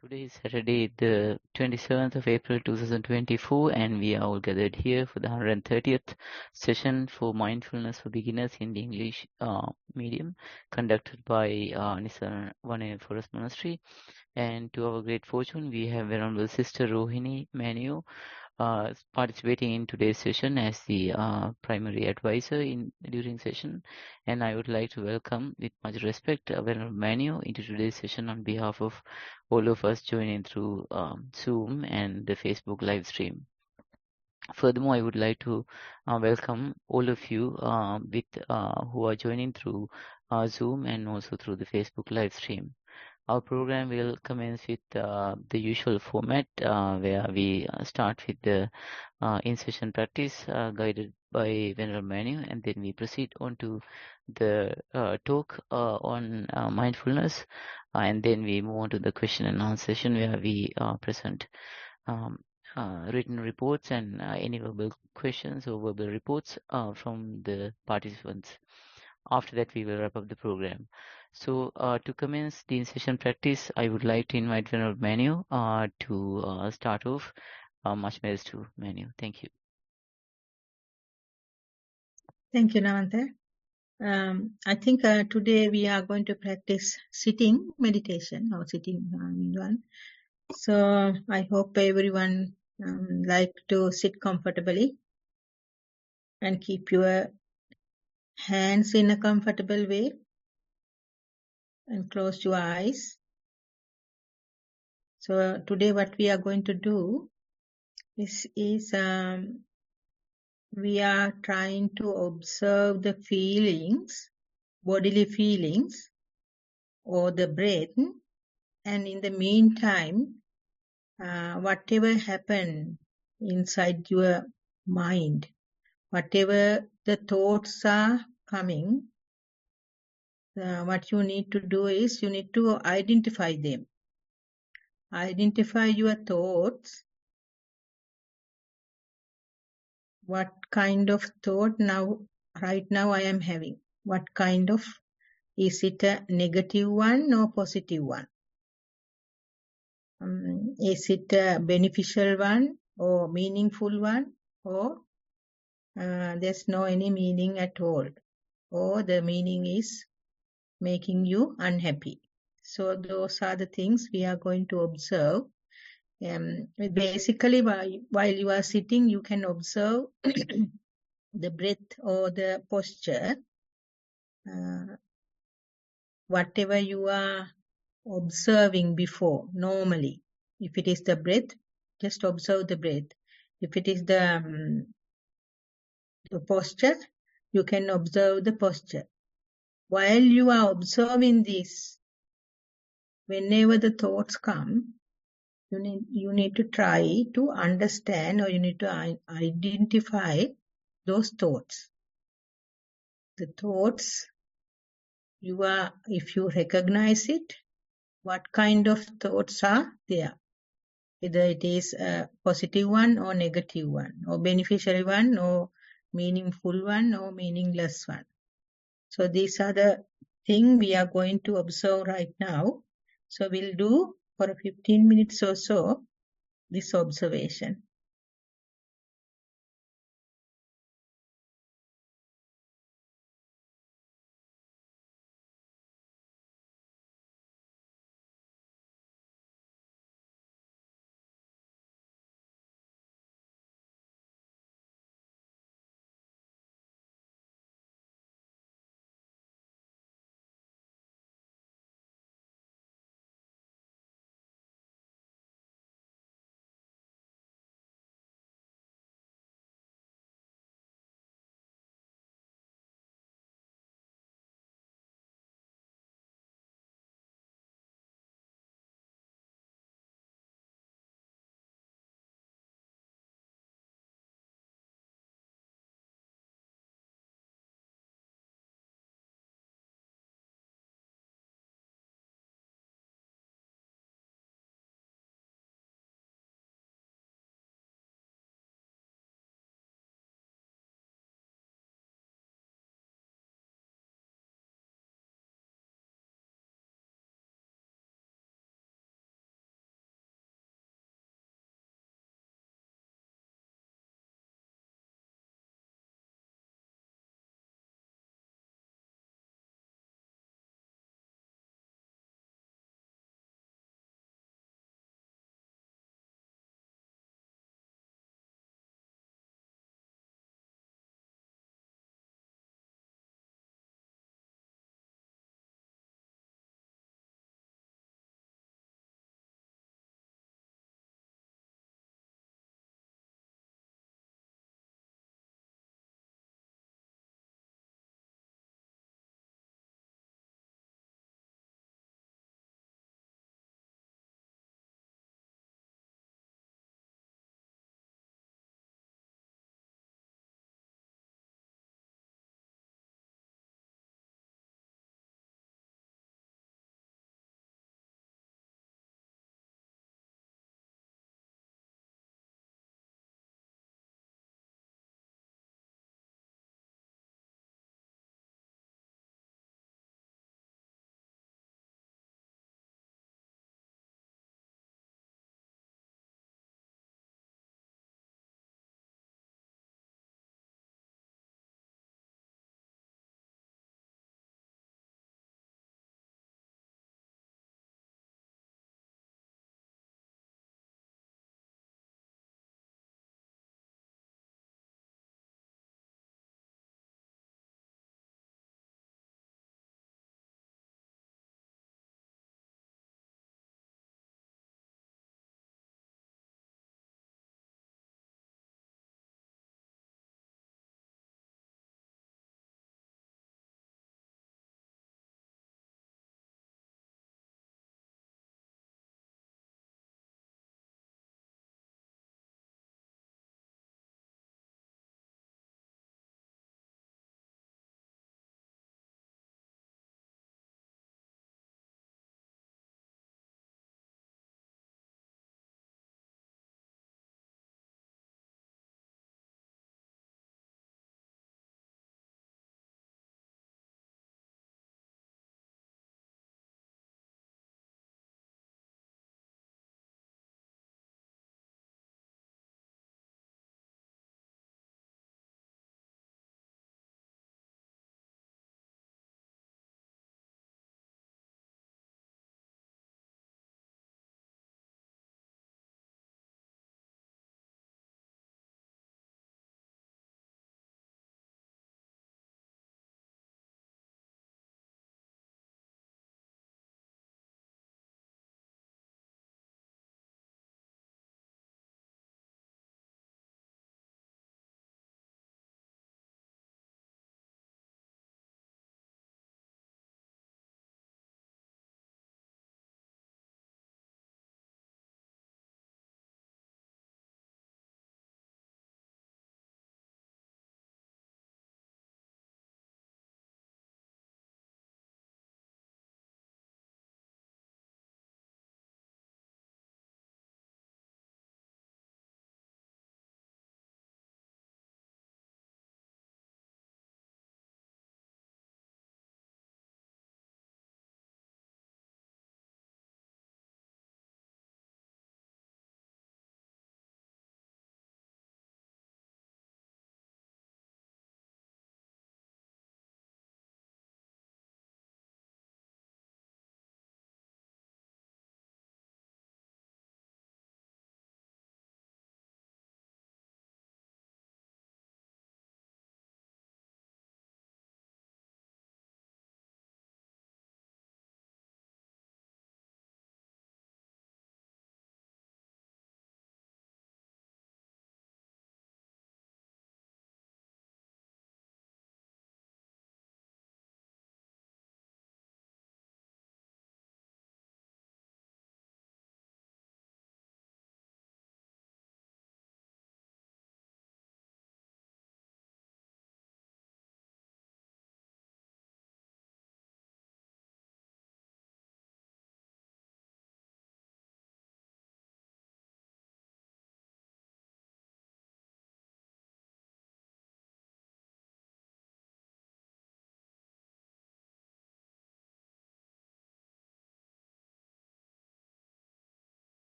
Today is Saturday, the 27th of April 2024, and we are all gathered here for the 130th session for Mindfulness for Beginners in the English medium, conducted by Nissarana Vanaya Forest Monastery. And to our great fortune, we have Venerable Sister Rohini Manu participating in today's session as the primary advisor during session, and I would like to welcome with much respect Venerable Manu into today's session on behalf of all of us joining through Zoom and the Facebook live stream. Furthermore, I would like to welcome all of you who are joining through Zoom and also through the Facebook live stream. Our program will commence with the usual format where we start with the in-session practice guided by Venerable Manu, and then we proceed on to the talk on mindfulness, and then we move on to the question and answer session where we present written reports and any verbal questions or verbal reports from the participants. After that, we will wrap up the program. So to commence the in-session practice, I would like to invite Venerable Manu to start off. Much praise to Manu. Thank you. Thank you, Navanta. I think today we are going to practice sitting meditation or sitting one. So I hope everyone like to sit comfortably and keep your hands in a comfortable way and close your eyes. So today what we are going to do is we are trying to observe the feelings, bodily feelings or the breath, and in the meantime, whatever happen inside your mind, whatever the thoughts are coming, what you need to do is you need to identify them. Identify your thoughts. What kind of thought right now I am having? What kind of, is it a negative one or positive one? Is it a beneficial one or meaningful one, or there's no any meaning at all, or the meaning is making you unhappy? So those are the things we are going to observe. Basically, while you are sitting, you can observe the breath or the posture. Whatever you are observing before, normally, if it is the breath, just observe the breath. If it is the posture, you can observe the posture. While you are observing this, whenever the thoughts come, you need to try to understand, or you need to identify those thoughts. The thoughts, if you recognize it, what kind of thoughts are there? Whether it is a positive one or negative one, or beneficial one, or meaningful one, or meaningless one. So these are the things we are going to observe right now. So we'll do for 15 minutes or so this observation.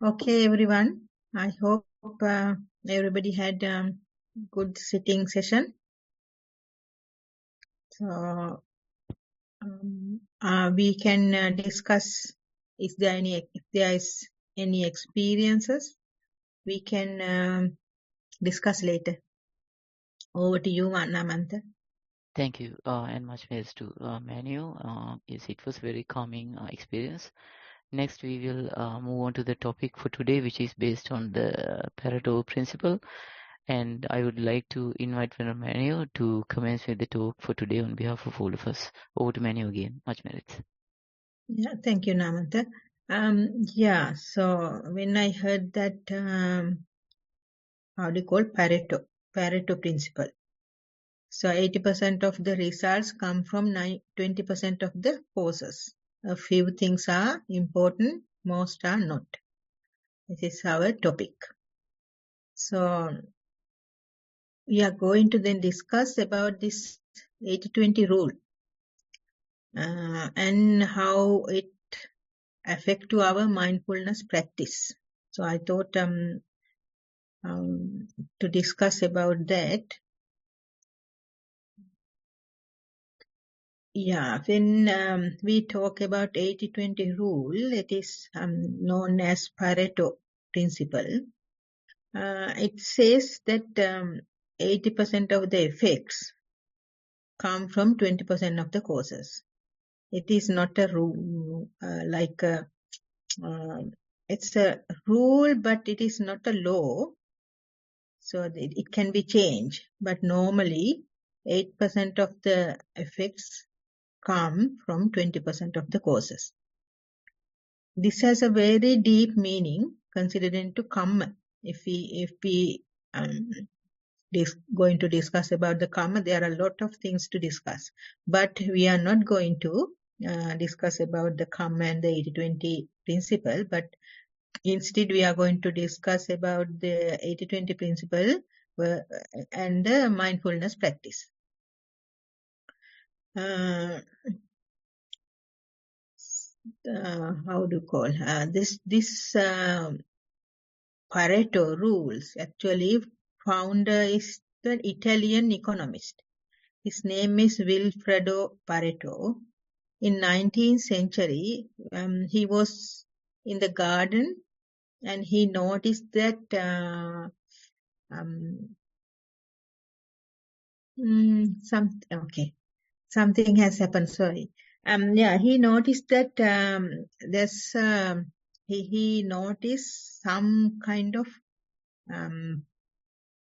Okay, everyone. I hope everybody had good sitting session. So we can discuss if there is any experiences. We can discuss later. Over to you, Namantha. Thank you, and much praise to Manu. Yes, it was very calming experience. Next, we will move on to the topic for today, which is based on the Pareto principle. And I would like to invite Venerable Manu to commence with the talk for today on behalf of all of us. Over to Manu again. Much merit. Yeah, thank you, Namantha. Yeah, so when I heard that, how do you call Pareto principle. So 80% of the results come from 20% of the causes. A few things are important, most are not. This is our topic. So we are going to then discuss about this 80-20 rule and how it affect to our mindfulness practice. So I thought to discuss about that. Yeah, when we talk about 80-20 rule, it is known as Pareto principle. It says that 80% of the effects come from 20% of the causes. It is not a rule, it's a rule, but it is not a law. So it can be changed. But normally, 8% of the effects come from 20% of the causes. This has a very deep meaning considering to karma. If we going to discuss about the karma, there are a lot of things to discuss. But we are not going to discuss about the karma and the 80-20 principle. But instead, we are going to discuss about the 80-20 principle and the mindfulness practice. How do you call this Pareto rules? Actually, founder is the Italian economist. His name is Vilfredo Pareto. In 19th century, he was in the garden and he noticed that something has happened. Sorry. Yeah, he noticed that there's he noticed some kind of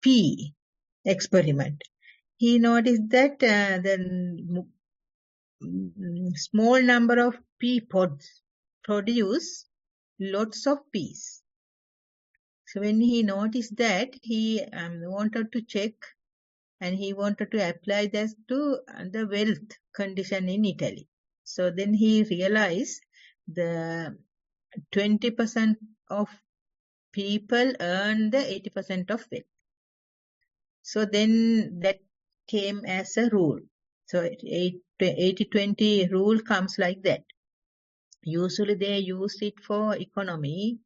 pea experiment. He noticed that the small number of pea pods produce lots of peas. So when he noticed that, he wanted to check and he wanted to apply this to the wealth condition in Italy. So then he realized the 20% of people earn the 80% of wealth. So then that came as a rule. So 80-20 rule comes like that. Usually they use it for economy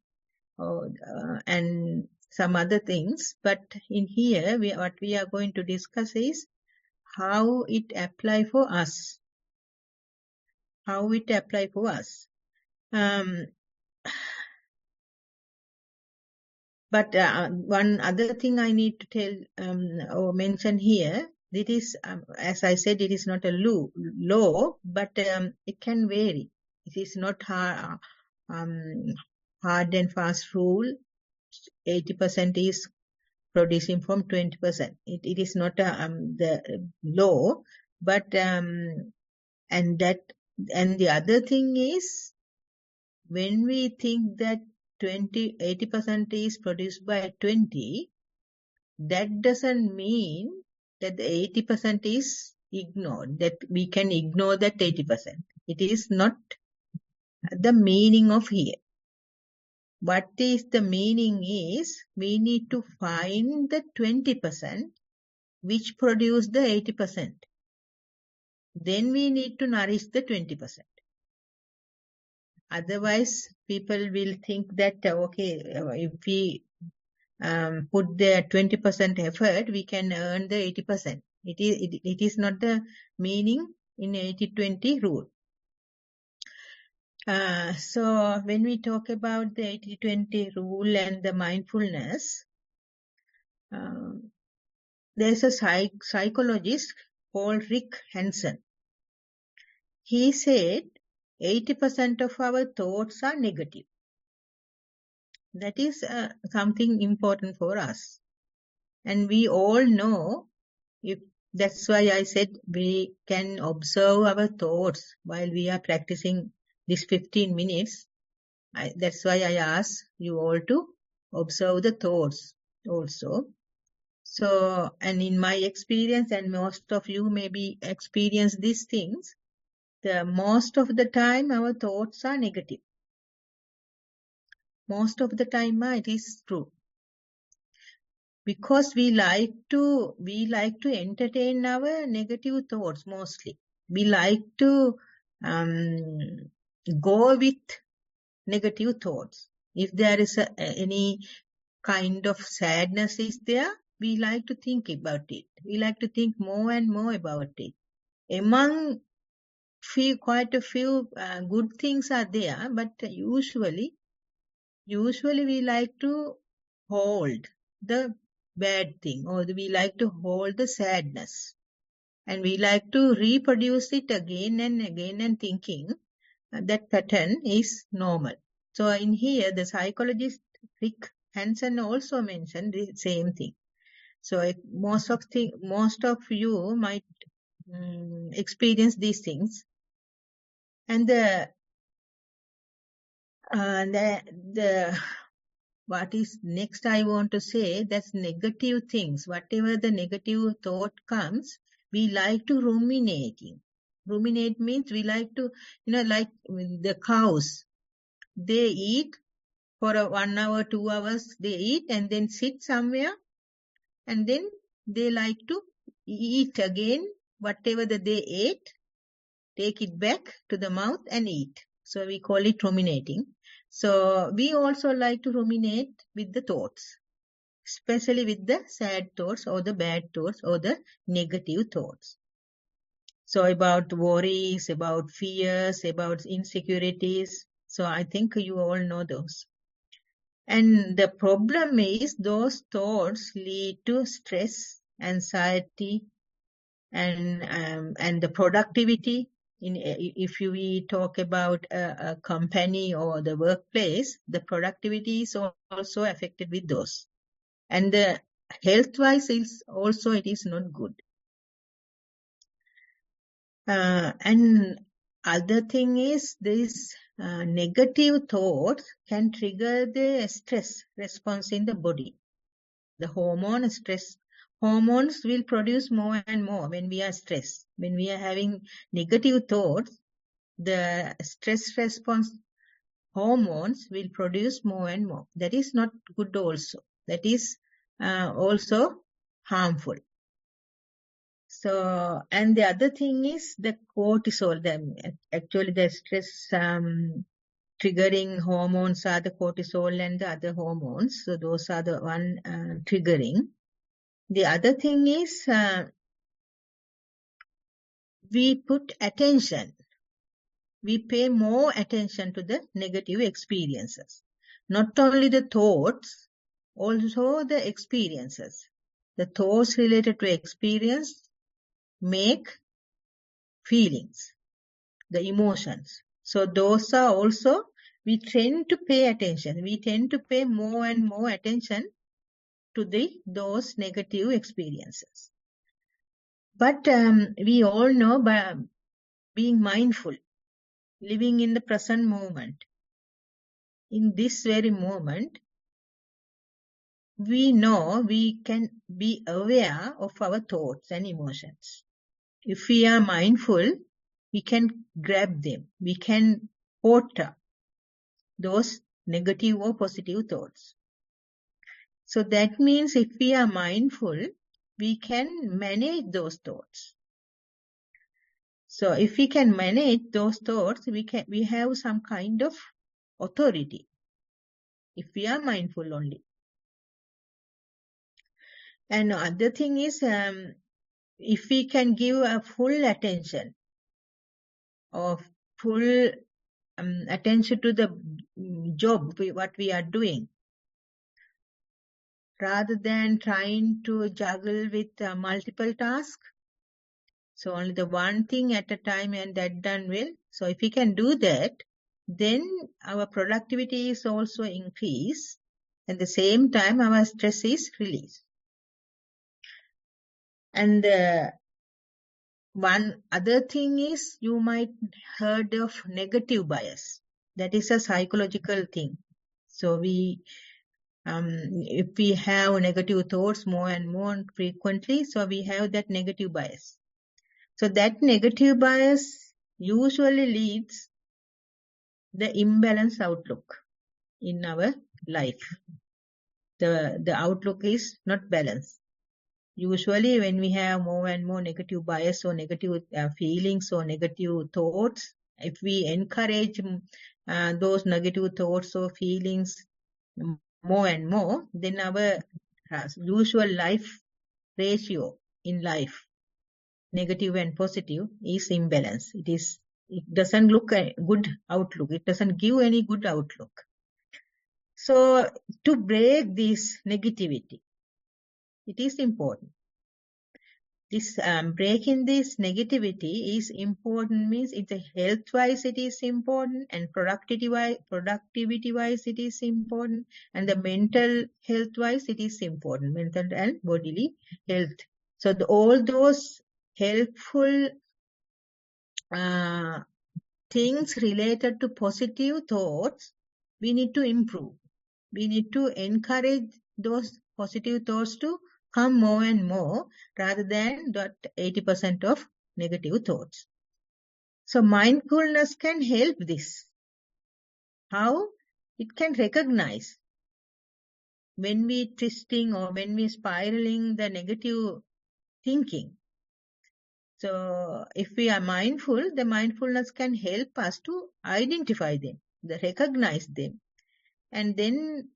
and some other things. But in here, what we are going to discuss is how it apply for us. How it apply for us. But one other thing I need to tell or mention here, it is, as I said, it is not a law, but it can vary. It is not hard and fast rule. 80% is producing from 20%. It is not the law, but and the other thing is, when we think that 80% is produced by 20, that doesn't mean that the 80% is ignored, that we can ignore that 80%. It is not the meaning of here. What is the meaning is, we need to find the 20% which produce the 80%. Then we need to nourish the 20%. Otherwise, people will think that, okay, if we put the 20% effort, we can earn the 80%. It is not the meaning in 80-20 rule. So when we talk about the 80-20 rule and the mindfulness, there's a psychologist called Rick Hansen. He said 80% of our thoughts are negative. That is something important for us. And we all know, that's why I said we can observe our thoughts while we are practicing this 15 minutes. That's why I ask you all to observe the thoughts also. So, and in my experience, and most of you maybe experience these things, most of the time our thoughts are negative. Most of the time it is true. Because we like to entertain our negative thoughts mostly. We like to go with negative thoughts. If there is any kind of sadness is there, we like to think about it. We like to think more and more about it. Among quite a few good things are there, but usually we like to hold the bad thing, or we like to hold the sadness, and we like to reproduce it again and again, and thinking that pattern is normal. So in here, the psychologist Rick Hansen also mentioned the same thing. So most of you might experience these things, and what is next I want to say, that's negative things. Whatever the negative thought comes, we like to ruminating. Ruminate means we like to, like the cows, they eat for 1 hour, 2 hours, they eat and then sit somewhere, and then they like to eat again, whatever that they ate, take it back to the mouth and eat. So we call it ruminating. So we also like to ruminate with the thoughts, especially with the sad thoughts or the bad thoughts or the negative thoughts. So about worries, about fears, about insecurities. So I think you all know those. And the problem is those thoughts lead to stress, anxiety, and the productivity. If we talk about a company or the workplace, the productivity is also affected with those. And the health-wise is also, it is not good. And other thing is this negative thoughts can trigger the stress response in the body. The stress hormones will produce more and more when we are stressed. When we are having negative thoughts, the stress response hormones will produce more and more. That is not good also. That is also harmful. So, and the other thing is the cortisol. Actually, the stress triggering hormones are the cortisol and the other hormones. So those are the one triggering. The other thing is we put attention. We pay more attention to the negative experiences. Not only the thoughts, also the experiences. The thoughts related to experience make feelings, the emotions. So those are also, we tend to pay attention. We tend to pay more and more attention to those negative experiences. But we all know by being mindful, living in the present moment, in this very moment, we know we can be aware of our thoughts and emotions. If we are mindful, we can grab them. We can alter those negative or positive thoughts. So that means if we are mindful, we can manage those thoughts. So if we can manage those thoughts, we have some kind of authority if we are mindful only. And other thing is, if we can give a full attention or full attention to the job, what we are doing, rather than trying to juggle with multiple tasks. So only the one thing at a time and that done well. So if we can do that, then our productivity is also increased. At the same time, our stress is released. And one other thing is, you might heard of negative bias. That is a psychological thing. So if we have negative thoughts more and more frequently, so we have that negative bias. So that negative bias usually leads the imbalanced outlook in our life. The outlook is not balanced. Usually when we have more and more negative bias or negative feelings or negative thoughts, if we encourage those negative thoughts or feelings more and more, then our usual life ratio in life, negative and positive, is imbalanced. It doesn't look a good outlook. It doesn't give any good outlook. So to break this negativity, it is important. This breaking this negativity is important, means it's health-wise it is important, and productivity-wise it is important, and the mental health-wise it is important, mental and bodily health. So all those helpful things related to positive thoughts, we need to improve. We need to encourage those positive thoughts to come more and more, rather than that 80% of negative thoughts. So mindfulness can help this. How? It can recognize when we twisting or when we spiraling the negative thinking. So if we are mindful, the mindfulness can help us to identify them, recognize them. And then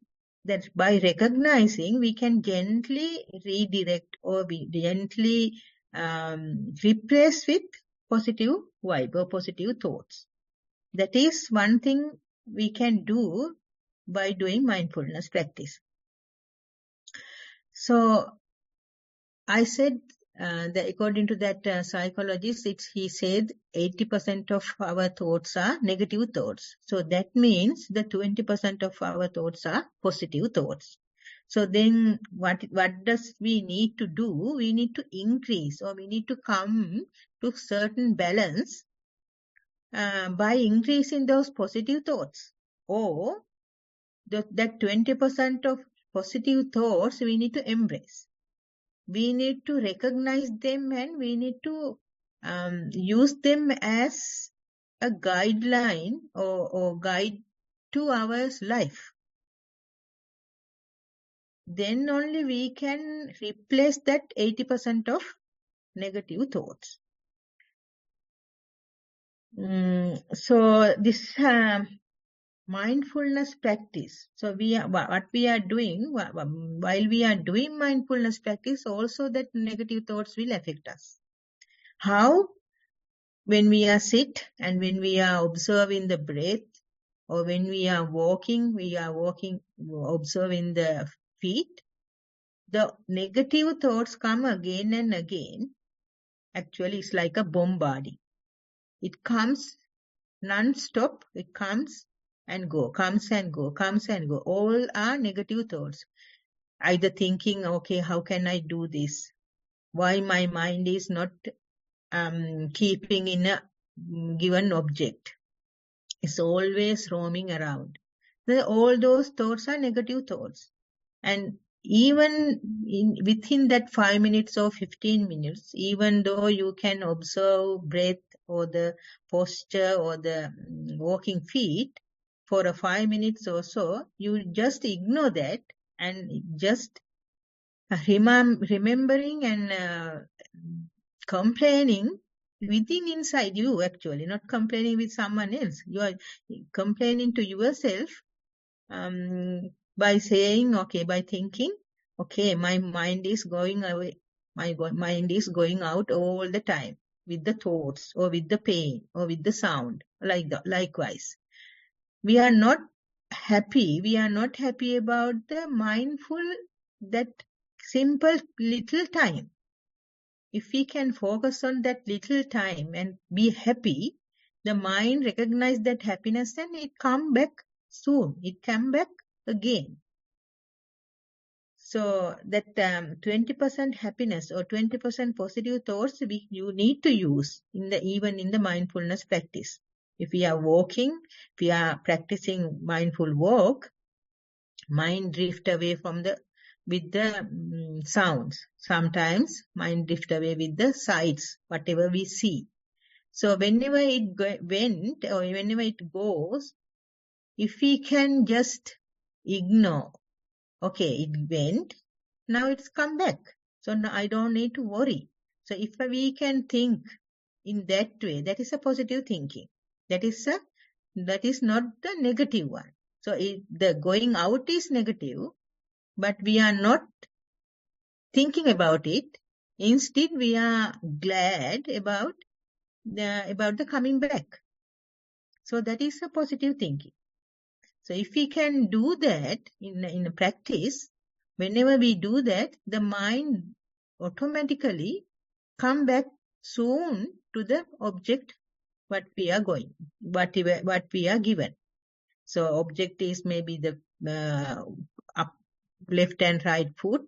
that by recognizing, we can gently redirect or gently replace with positive vibe or positive thoughts. That is one thing we can do by doing mindfulness practice. So I said that according to that psychologist, he said 80% of our thoughts are negative thoughts. So that means the 20% of our thoughts are positive thoughts. So then what does we need to do? We need to increase, or we need to come to certain balance by increasing those positive thoughts. Or that 20% of positive thoughts we need to embrace. We need to recognize them, and we need to use them as a guideline or guide to our life. Then only we can replace that 80% of negative thoughts. So this mindfulness practice. So what we are doing while we are doing mindfulness practice, also that negative thoughts will affect us. How? When we are sit and when we are observing the breath, or when we are walking, observing the feet, the negative thoughts come again and again. Actually, it's like a bombarding. It comes non-stop. It comes and go, comes and go, comes and go. All are negative thoughts. Either thinking, okay, how can I do this? Why my mind is not keeping in a given object? It's always roaming around. All those thoughts are negative thoughts. And even within that 5 minutes or 15 minutes, even though you can observe breath or the posture or the walking feet for 5 minutes or so, you just ignore that and just remembering and complaining within inside you actually, not complaining with someone else. You are complaining to yourself by saying, okay, by thinking, okay, my mind is going away. My mind is going out all the time with the thoughts or with the pain or with the sound, like that. Likewise, we are not happy. We are not happy about the mindful, that simple little time. If we can focus on that little time and be happy, the mind recognize that happiness and it come back soon. It come back again. So that 20% happiness or 20% positive thoughts you need to use even in the mindfulness practice. If we are walking, if we are practicing mindful walk, mind drift away with the sounds. Sometimes mind drift away with the sights, whatever we see. So whenever it went or whenever it goes, if we can just ignore, okay, it went, now it's come back. So now I don't need to worry. So if we can think in that way, that is a positive thinking. That is not the negative one. So the going out is negative, but we are not thinking about it. Instead, we are glad about the coming back. So that is a positive thinking. So if we can do that in practice, whenever we do that, the mind automatically come back soon to the object what we are given. So object is maybe the up left and right foot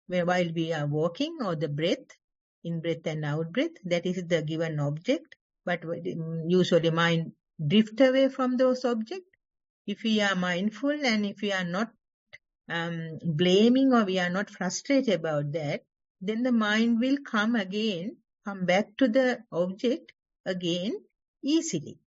while we are walking, or the breath, in breath and out breath. That is the given object. But usually mind drift away from those objects. If we are mindful and if we are not blaming or we are not frustrated about that, then the mind will come back to the object again easily.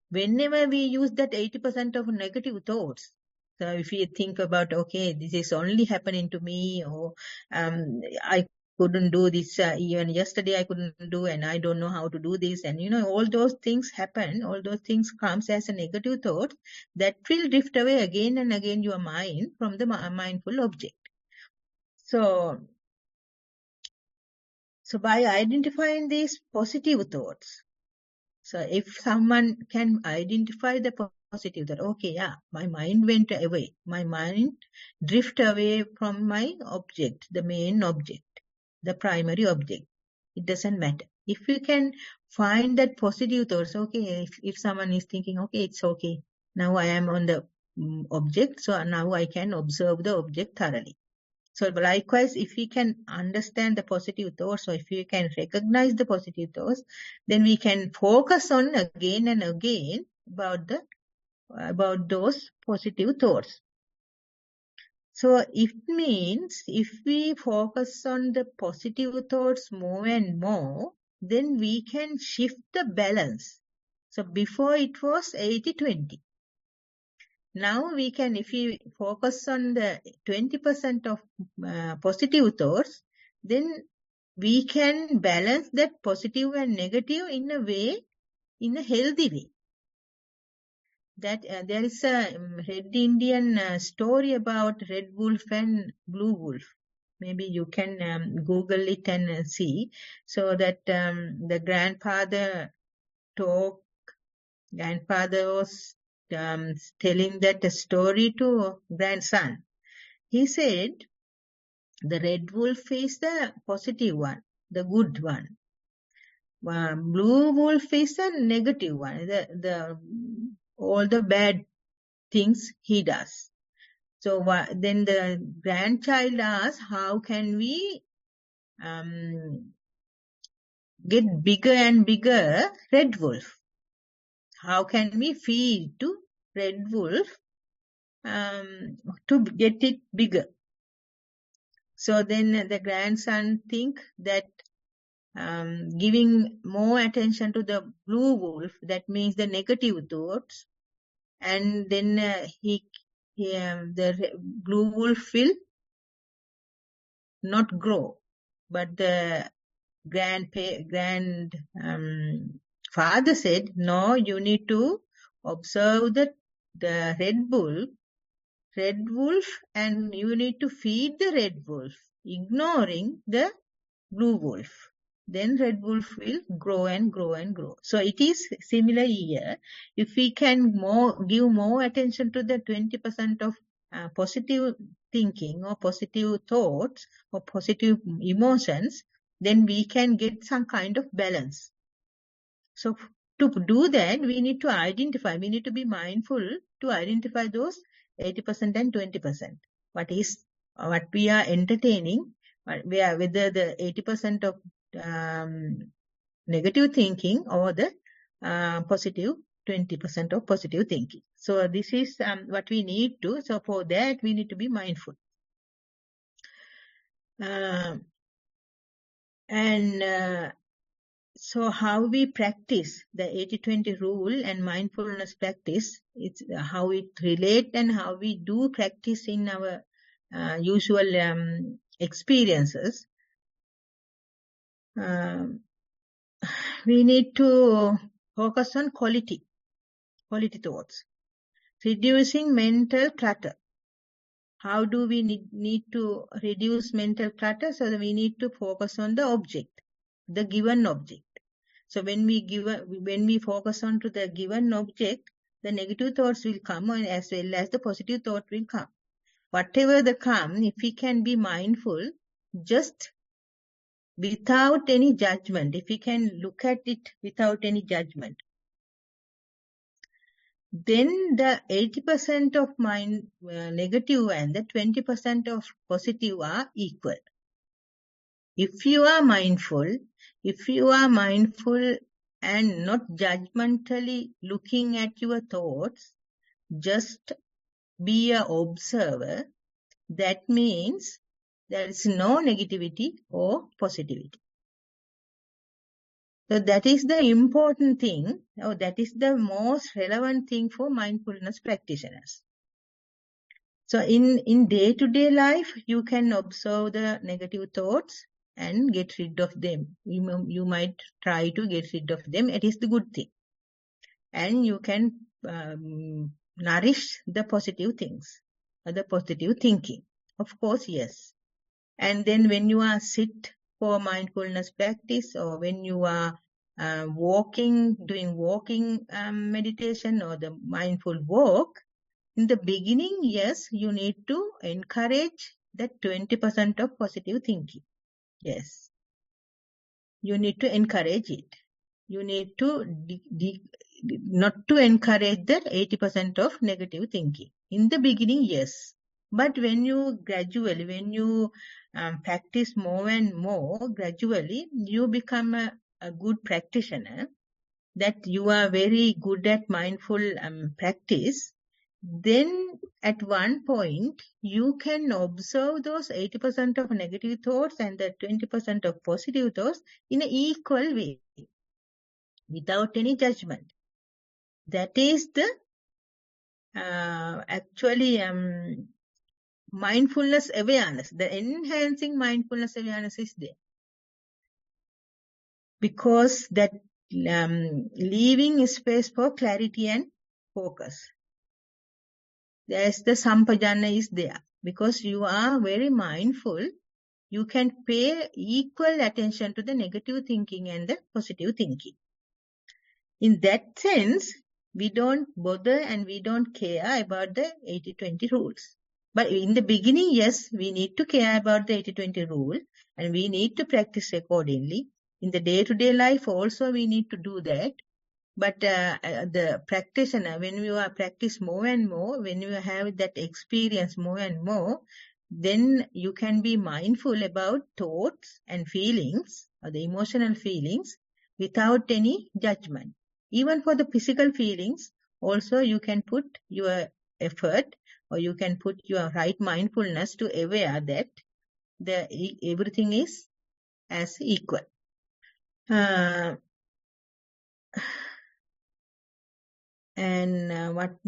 Whenever we use that 80% of negative thoughts, so if you think about, okay, this is only happening to me, or I couldn't do this, even yesterday I couldn't do, and I don't know how to do this, and all those things happen, all those things comes as a negative thought, that will drift away again and again your mind from the mindful object. So by identifying these positive thoughts, so if someone can identify the positive thought, okay, yeah, my mind went away, my mind drift away from my object, the main object, the primary object. It doesn't matter. If you can find that positive thoughts, okay, if someone is thinking, okay, it's okay, now I am on the object, so now I can observe the object thoroughly. So likewise, if we can understand the positive thoughts, or if we can recognize the positive thoughts, then we can focus on again and again about those positive thoughts. So it means if we focus on the positive thoughts more and more, then we can shift the balance. So before it was 80-20. Now we can, if we focus on the 20% of positive thoughts, then we can balance that positive and negative in a healthy way. That there is a Red Indian story about Red Wolf and Blue Wolf. Maybe you can Google it and see. So that the grandfather was telling that story to grandson. He said, the red wolf is the positive one, the good one. Blue wolf is the negative one, all the bad things he does. So then the grandchild asks, how can we get bigger and bigger red wolf? How can we feed to red wolf to get it bigger? So then the grandson think that giving more attention to the blue wolf, that means the negative thoughts, and then the blue wolf will not grow, but the father said, no, you need to observe the red wolf, and you need to feed the red wolf, ignoring the blue wolf. Then red wolf will grow and grow and grow. So it is similar here. If we can give more attention to the 20% of positive thinking or positive thoughts or positive emotions, then we can get some kind of balance. So to do that, we need to be mindful to identify those 80% and 20%. What we are entertaining, whether the 80% of negative thinking or the positive 20% of positive thinking. So this is what we need to. So for that, we need to be mindful. So how we practice the 80-20 rule and mindfulness practice, it's how it relates and how we do practice in our usual experiences. We need to focus on quality thoughts, reducing mental clutter. How do we need to reduce mental clutter? So that we need to focus on the object, the given object. So when we focus on to the given object, the negative thoughts will come as well as the positive thought will come. Whatever they come, if we can be mindful, just without any judgment, if we can look at it without any judgment, then the 80% of mind negative and the 20% of positive are equal. If you are mindful and not judgmentally looking at your thoughts, just be an observer, that means there is no negativity or positivity. So that is the important thing, or that is the most relevant thing for mindfulness practitioners. So in day-to-day life, you can observe the negative thoughts and get rid of them. You might try to get rid of them. It is the good thing. And you can nourish the positive things, or the positive thinking. Of course, yes. And then when you are sit for mindfulness practice, or when you are doing walking meditation or the mindful walk, in the beginning, yes, you need to encourage that 20% of positive thinking. Yes. You need to encourage it. You need to not to encourage that 80% of negative thinking. In the beginning, yes. But when you practice more and more, gradually, you become a good practitioner, that you are very good at mindful practice. Then at one point, you can observe those 80% of negative thoughts and the 20% of positive thoughts in an equal way, without any judgment. That is the actually mindfulness awareness. The enhancing mindfulness awareness is there. Because that leaving space for clarity and focus. There's the sampajana is there. Because you are very mindful, you can pay equal attention to the negative thinking and the positive thinking. In that sense, we don't bother and we don't care about the 80-20 rules. But in the beginning, yes, we need to care about the 80-20 rule and we need to practice accordingly. In the day-to-day life also, we need to do that. But the practitioner, when you are practice more and more, when you have that experience more and more, then you can be mindful about thoughts and feelings or the emotional feelings without any judgment. Even for the physical feelings, also you can put your effort or you can put your right mindfulness to aware that everything is as equal. And one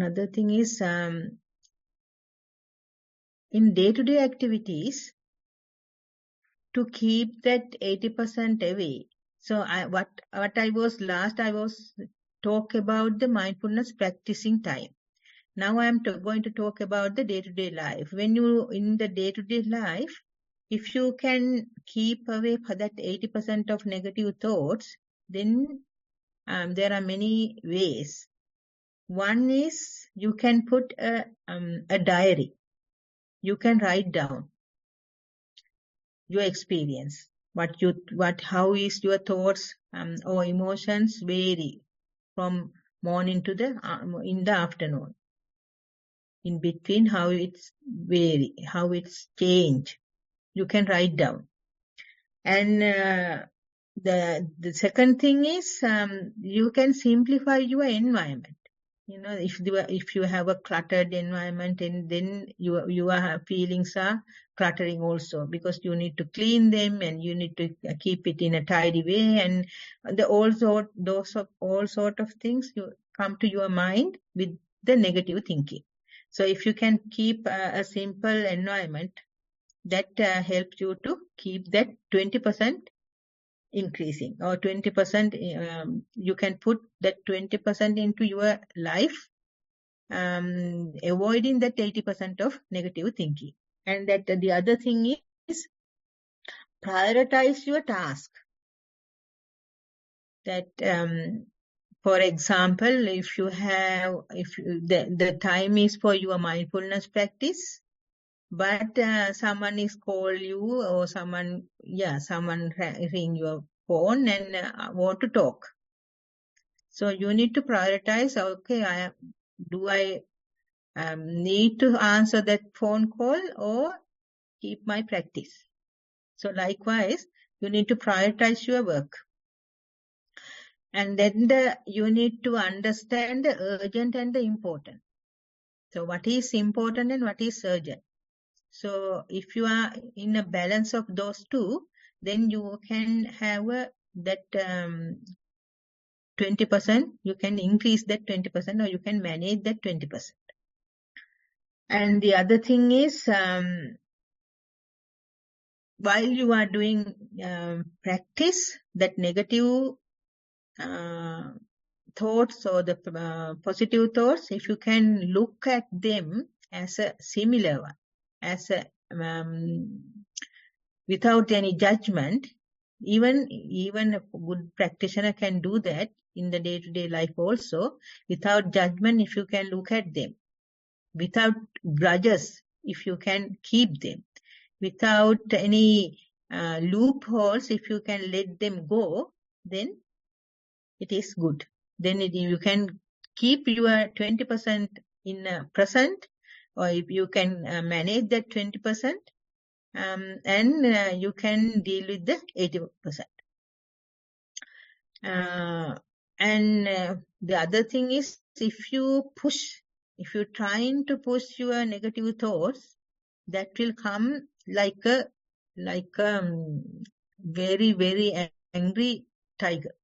other thing is in day-to-day activities to keep that 80% away. So what I was talk about the mindfulness practicing time. Now I am going to talk about the day-to-day life. When you in the day-to-day life, if you can keep away for that 80% of negative thoughts, then there are many ways. One is you can put a diary. You can write down your experience. How is your thoughts or emotions vary from morning to in the afternoon. In between, how it's vary, how it's change. You can write down. And the second thing is you can simplify your environment. You know, if you have a cluttered environment, and then your feelings are cluttering also, because you need to clean them and you need to keep it in a tidy way, and all sort of things you come to your mind with the negative thinking. So if you can keep a simple environment, that helps you to keep that 20% increasing, or 20%, you can put that 20% into your life, avoiding that 80% of negative thinking. And that the other thing is prioritize your task. That for example, if the time is for your mindfulness practice, but someone is call you, or someone ring your phone and want to talk. So you need to prioritize, okay, do I need to answer that phone call or keep my practice? So likewise, you need to prioritize your work. And then you need to understand the urgent and the important. So what is important and what is urgent? So if you are in a balance of those two, then you can have that 20%, you can increase that 20%, or you can manage that 20%. And the other thing is, while you are doing practice, that negative thoughts or the positive thoughts, if you can look at them as a similar one, as a without any judgment, even a good practitioner can do that in the day-to-day life also, without judgment. If you can look at them without grudges, if you can keep them without any loopholes, if you can let them go, then it is good. Then you can keep your 20% in present, or if you can manage that 20%, and you can deal with the 80%. And the other thing is, if you're trying to push your negative thoughts, that will come like a very, very angry tiger.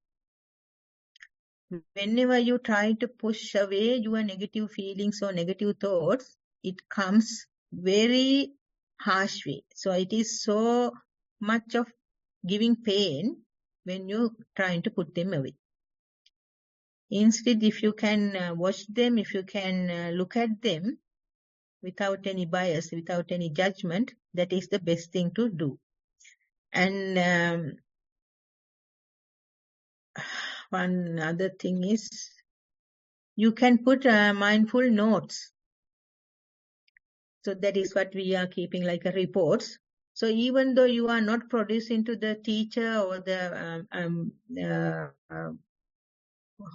Whenever you try to push away your negative feelings or negative thoughts, it comes very harsh way. So it is so much of giving pain when you're trying to put them away. Instead, if you can watch them, if you can look at them without any bias, without any judgment, that is the best thing to do. And one other thing is, you can put mindful notes. So that is what we are keeping, like a reports. So even though you are not producing to the teacher or the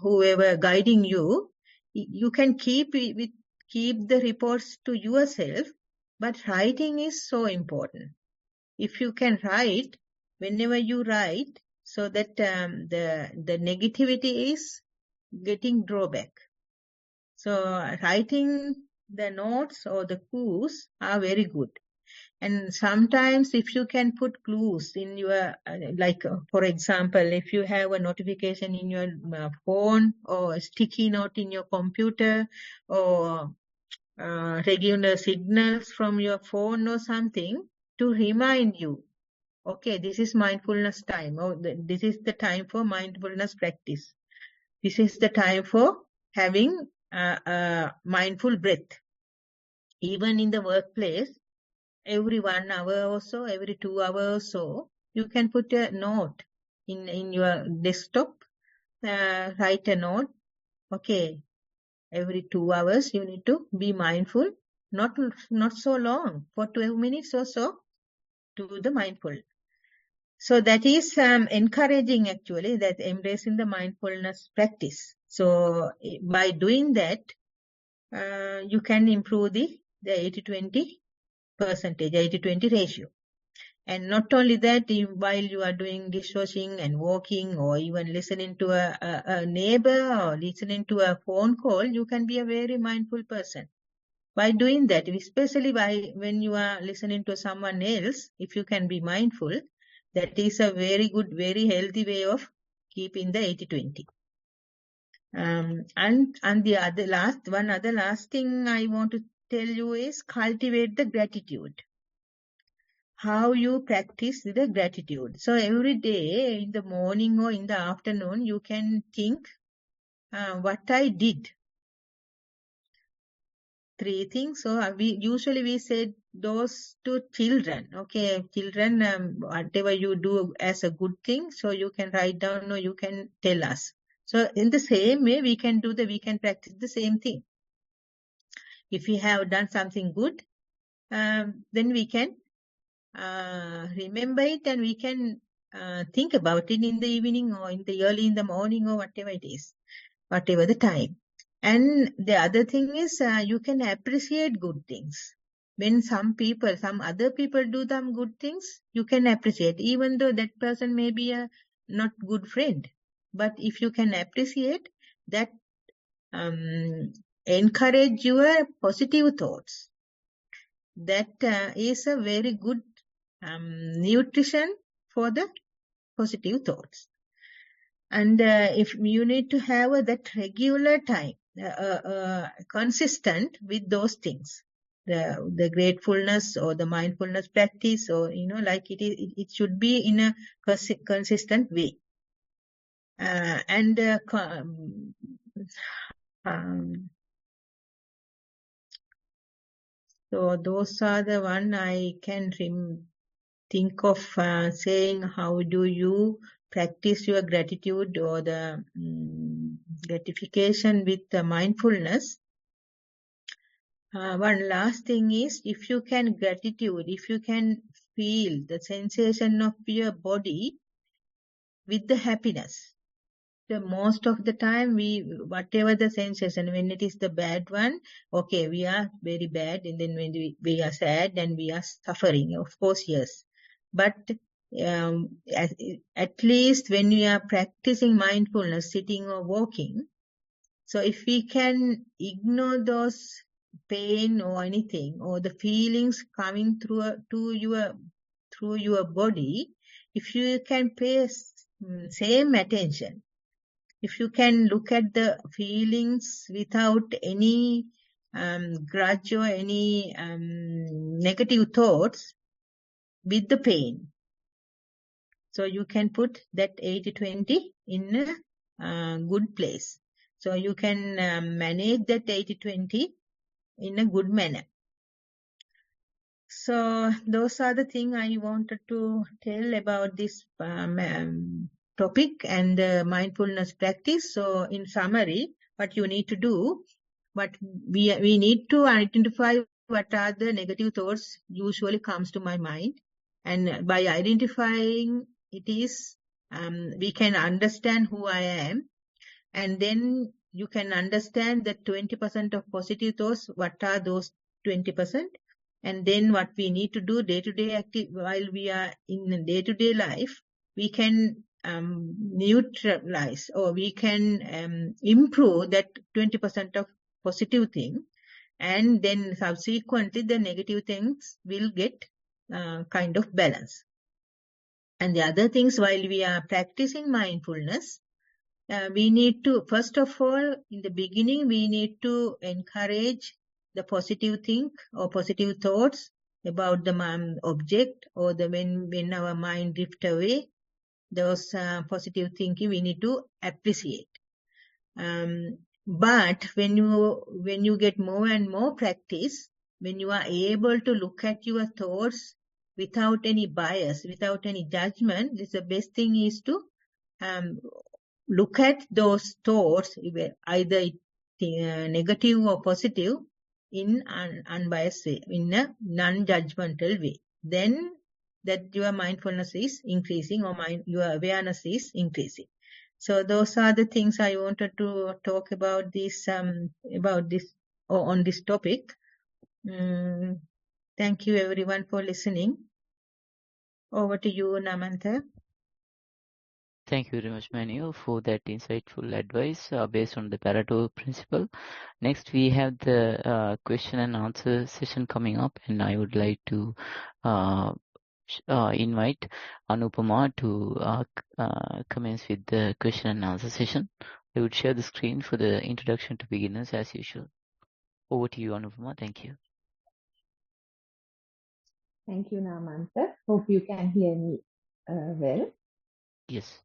whoever guiding you, you can keep the reports to yourself. But writing is so important. If you can write, whenever you write, so that the negativity is getting drawback. So writing the notes or the clues are very good. And sometimes if you can put clues in your, for example, if you have a notification in your phone, or a sticky note in your computer, or regular signals from your phone or something to remind you, okay, this is mindfulness time, or this is the time for mindfulness practice. This is the time for having mindful breath. Even in the workplace, every 1 hour or so, every 2 hours or so, you can put a note in your desktop, write a note, okay, every 2 hours you need to be mindful, not so long, for 12 minutes or so, to the mindful. So that is encouraging, actually, that embracing the mindfulness practice. So by doing that, you can improve the 80-20 percentage, 80-20 ratio. And not only that, while you are doing dishwashing and walking, or even listening to a neighbor, or listening to a phone call, you can be a very mindful person. By doing that, especially when you are listening to someone else, if you can be mindful, that is a very good, very healthy way of keeping the 80-20. And the other last thing I want to tell you is cultivate the gratitude. How you practice the gratitude. So every day, in the morning or in the afternoon, you can think what I did. 3 things. So we say those to children. Okay, children, whatever you do as a good thing, so you can write down or you can tell us. So in the same way, we can practice the same thing. If we have done something good, then we can remember it, and we can think about it in the evening or early in the morning, or whatever it is, whatever the time. And the other thing is, you can appreciate good things. When some other people do some good things, you can appreciate, even though that person may be a not good friend. But if you can appreciate that, encourage your positive thoughts. That is a very good nutrition for the positive thoughts. And if you need to have that regular time, consistent with those things, the gratefulness or the mindfulness practice, or like it should be in a consistent way. So those are the one I can think of saying. How do you practice your gratitude or the gratification with the mindfulness? One last thing is, if you can feel the sensation of your body with the happiness. So most of the time, whatever the sensation, when it is the bad one, okay, we are very bad, and then when we are sad and we are suffering, of course, yes. But at least when we are practicing mindfulness, sitting or walking, so if we can ignore those pain or anything, or the feelings coming through your body, if you can pay same attention, if you can look at the feelings without any grudge or any negative thoughts with the pain, so you can put that 80-20 in a good place. So you can manage that 80-20 in a good manner. So those are the things I wanted to tell about this topic and mindfulness practice. So in summary, what you need to do, we need to identify what are the negative thoughts usually comes to my mind. And by identifying it is, we can understand who I am. And then you can understand that 20% of positive thoughts, what are those 20%? And then what we need to do day-to-day while we are in day-to-day life, we can neutralize, or we can improve that 20% of positive thing, and then subsequently the negative things will get kind of balance. And the other things, while we are practicing mindfulness, we need to, first of all, in the beginning, we need to encourage the positive think or positive thoughts about the object, or when our mind drift away, those positive thinking we need to appreciate. But when you get more and more practice, when you are able to look at your thoughts without any bias, without any judgment, the best thing is to look at those thoughts, either negative or positive, in an unbiased way, in a non-judgmental way. Then that your mindfulness is increasing, or your awareness is increasing. So those are the things I wanted to talk about this on this topic. Thank you everyone for listening. Over to you, Namantha. Thank you very much, Manu, for that insightful advice based on the Pareto principle. Next, we have the question and answer session coming up, and I would like to invite Anupama to commence with the question and answer session. I would share the screen for the introduction to beginners as usual. Over to you, Anupama. Thank you. Thank you, Namantha. Hope you can hear me well. Yes.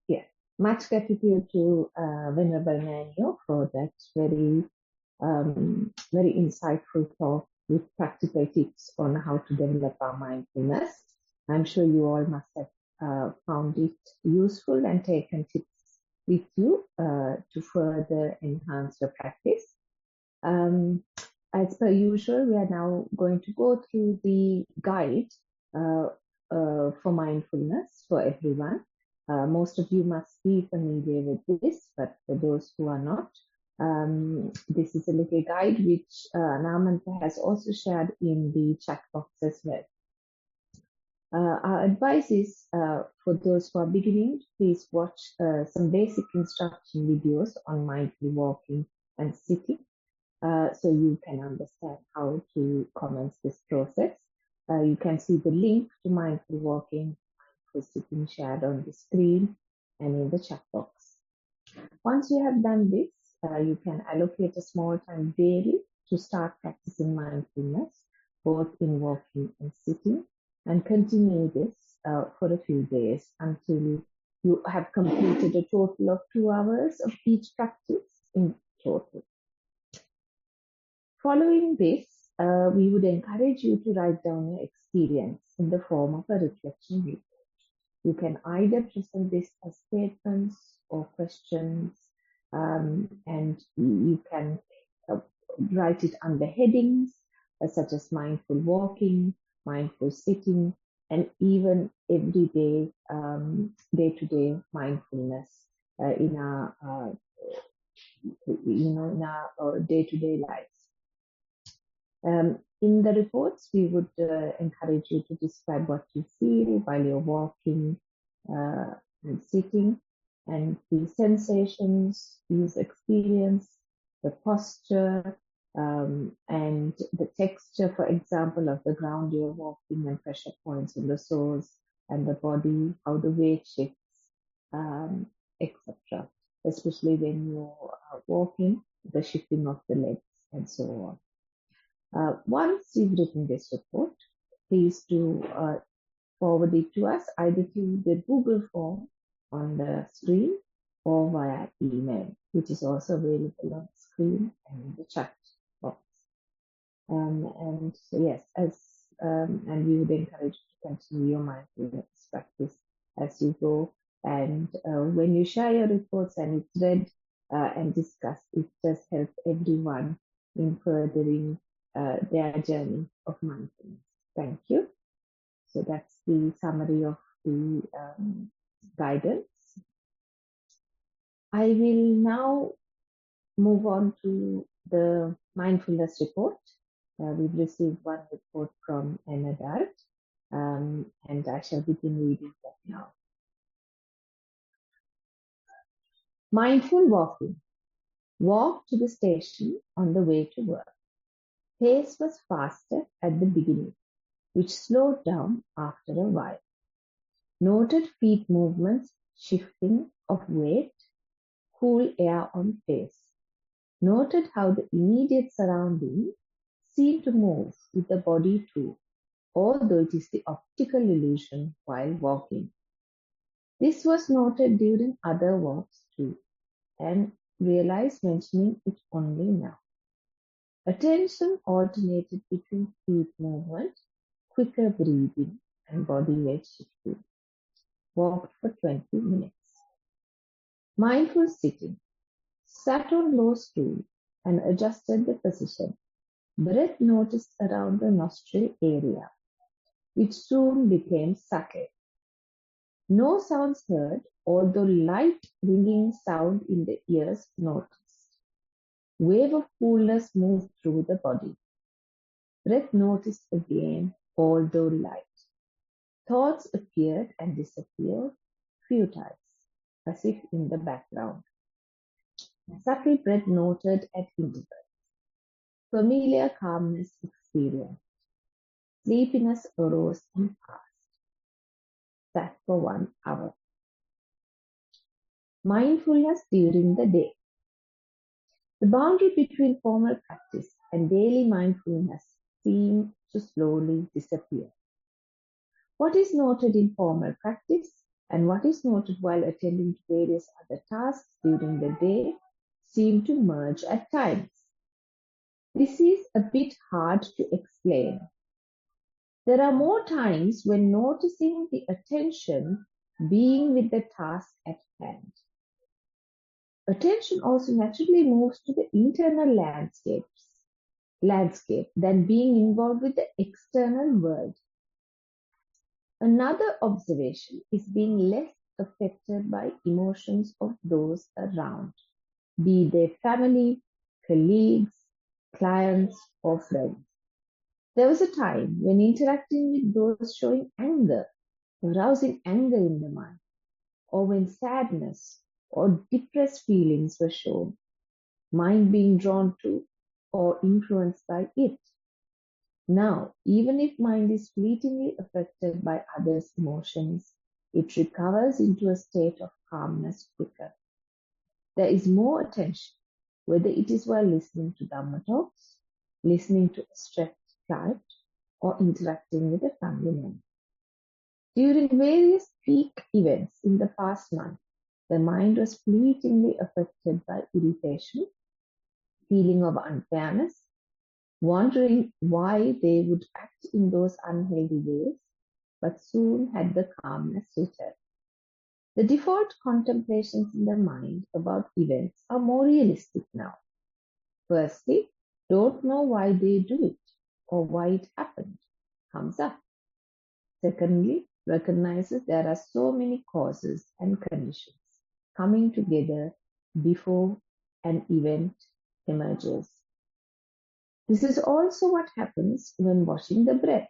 Yeah. Much gratitude to Venerable Manu for that very insightful talk with practical tips on how to develop our mindfulness. I'm sure you all must have found it useful and taken tips with you to further enhance your practice. As per usual, we are now going to go through the guide for mindfulness for everyone. Most of you must be familiar with this, but for those who are not, this is a little guide which Namantha has also shared in the chat box as well. Our advice is for those who are beginning, please watch some basic instruction videos on mindful walking and sitting so you can understand how to commence this process. You can see the link to mindful walking, mindful sitting shared on the screen and in the chat box. Once you have done this, you can allocate a small time daily to start practicing mindfulness, both in walking and sitting, and continue this for a few days until you have completed a total of 2 hours of each practice in total. Following this, we would encourage you to write down your experience in the form of a reflection report. You can either present this as statements or questions, and you can write it under headings such as mindful walking, mindful sitting, and even everyday, day-to-day mindfulness in our, in our day-to-day lives. In the reports, we would encourage you to describe what you feel while you're walking and sitting, and the sensations you've experienced, the posture, and the texture, for example, of the ground you're walking, and pressure points on the soles and the body, how the weight shifts, etc. Especially when you're walking, the shifting of the legs and so on. Once you've written this report, please do forward it to us either through the Google form on the screen or via email, which is also available on the screen and in the chat box. And so yes, and we would encourage you to continue your mindfulness practice as you go. And when you share your reports and it's read and discussed, it does help everyone in furthering their journey of mindfulness. Thank you. So that's the summary of the guidance. I will now move on to the mindfulness report. We've received one report from an adult, and I shall begin reading that now. Mindful walking. Walk to the station on the way to work. Pace was faster at the beginning, which slowed down after a while. Noted feet movements, shifting of weight, cool air on face. noted how the immediate surrounding seemed to move with the body too, although it is the optical illusion while walking. This was noted during other walks too, and realized mentioning it only now. Attention alternated between feet movement, quicker breathing, and body weight shifting. Walked for 20 minutes. Mindful sitting. Sat on low stool and adjusted the position. Breath noticed around the nostril area, which soon became subtle. No sounds heard, although light ringing sound in the ears noticed. Wave of coolness moved through the body. Breath noticed again, although light. Thoughts appeared and disappeared, few times, as if in the background. Subtle breath noted at intervals. Familiar calmness experienced. Sleepiness arose and passed. Sat for 1 hour. Mindfulness during the day. The boundary between formal practice and daily mindfulness seemed to slowly disappear. What is noted in formal practice and what is noted while attending to various other tasks during the day seem to merge at times. This is a bit hard to explain. There are more times when noticing the attention being with the task at hand. Attention also naturally moves to the internal landscape than being involved with the external world. Another observation is being less affected by emotions of those around, be they family, colleagues, clients, or friends. There was a time when interacting with those showing anger, arousing anger in the mind, or when sadness or depressed feelings were shown, mind being drawn to or influenced by it. Now, even if mind is fleetingly affected by others' emotions, it recovers into a state of calmness quicker. There is more attention, whether it is while listening to Dhamma talks, listening to a stressed client, or interacting with a family member. During various peak events in the past month, the mind was fleetingly affected by irritation, feeling of unfairness, wondering why they would act in those unhealthy ways, but soon had the calmness return. The default contemplations in the mind about events are more realistic now. Firstly, don't know why they do it or why it happened, comes up. Secondly, recognizes there are so many causes and conditions coming together before an event emerges. This is also what happens when watching the breath.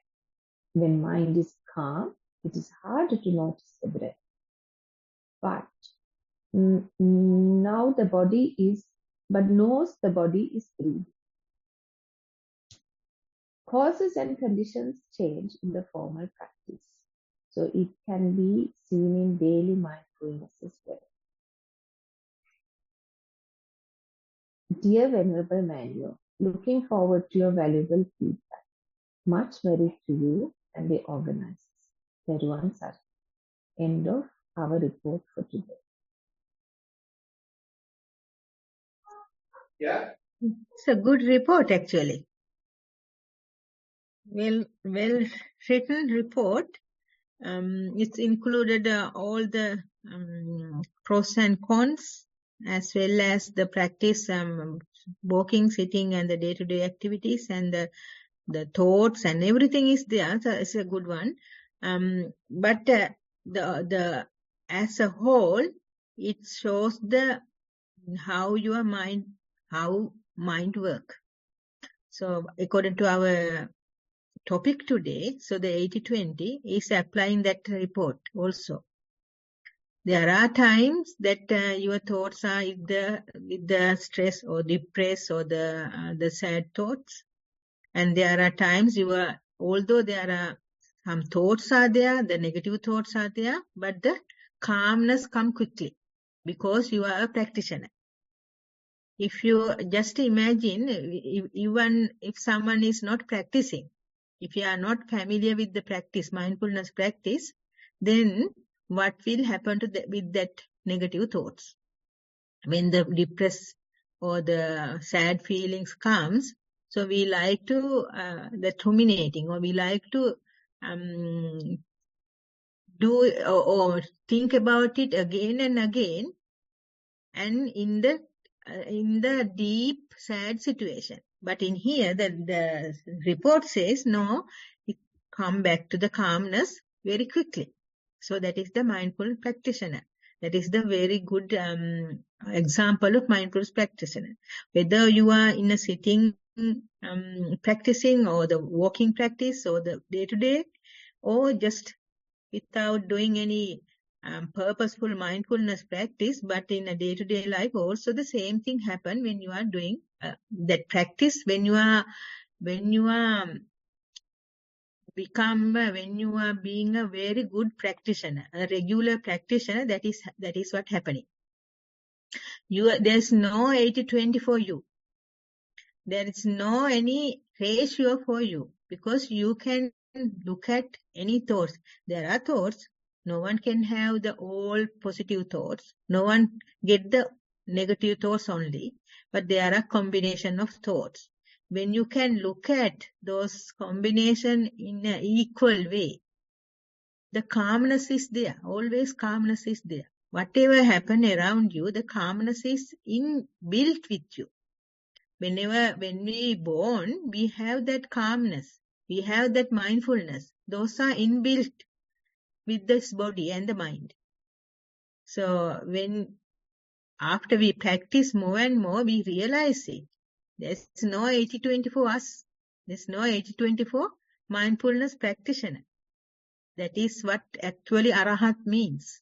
When mind is calm, it is harder to notice the breath. But knows the body is breathing. Causes and conditions change in the formal practice, so it can be seen in daily mindfulness as well. Dear Venerable Manual, looking forward to your valuable feedback. Much merit to you and the organizers. Thero. End of our report for today. Yeah. It's a good report actually. Well written report. It's included all the pros and cons, as well as the practice, walking, sitting, and the day-to-day activities, and the thoughts and everything is there. So it's a good one. But the as a whole, it shows how mind work. So according to our topic today, so the 80-20 is applying that report also. There are times that your thoughts are with the stress or depressed or the sad thoughts, and there are times although there are some thoughts are there, the negative thoughts are there, but the calmness come quickly because you are a practitioner. if you just imagine, even if someone is not practicing, if you are not familiar with the practice, mindfulness practice, then what will happen to with that negative thoughts? When the depressed or the sad feelings comes, so we like to, the ruminating, or we like to do or think about it again and again, and in the deep sad situation. But in here, the report says no, it come back to the calmness very quickly. So that is the mindful practitioner. That is the very good example of mindful practitioner. Whether you are in a sitting practicing, or the walking practice, or the day-to-day, or just without doing any purposeful mindfulness practice, but in a day-to-day life also the same thing happen when you are doing that practice. When you are when you are being a very good practitioner, a regular practitioner, that is what happening. There's no 80-20 for you. There is no any ratio for you, because you can look at any thoughts. There are thoughts. No one can have the all positive thoughts. No one get the negative thoughts only. But there are combination of thoughts. When you can look at those combination in an equal way, the calmness is there. Always calmness is there. Whatever happen around you, the calmness is inbuilt with you. When we born, we have that calmness. We have that mindfulness. Those are inbuilt with this body and the mind. So after we practice more and more, we realize it. There's no 80-20 for us. There's no 80-20 for mindfulness practitioner. That is what actually Arahat means.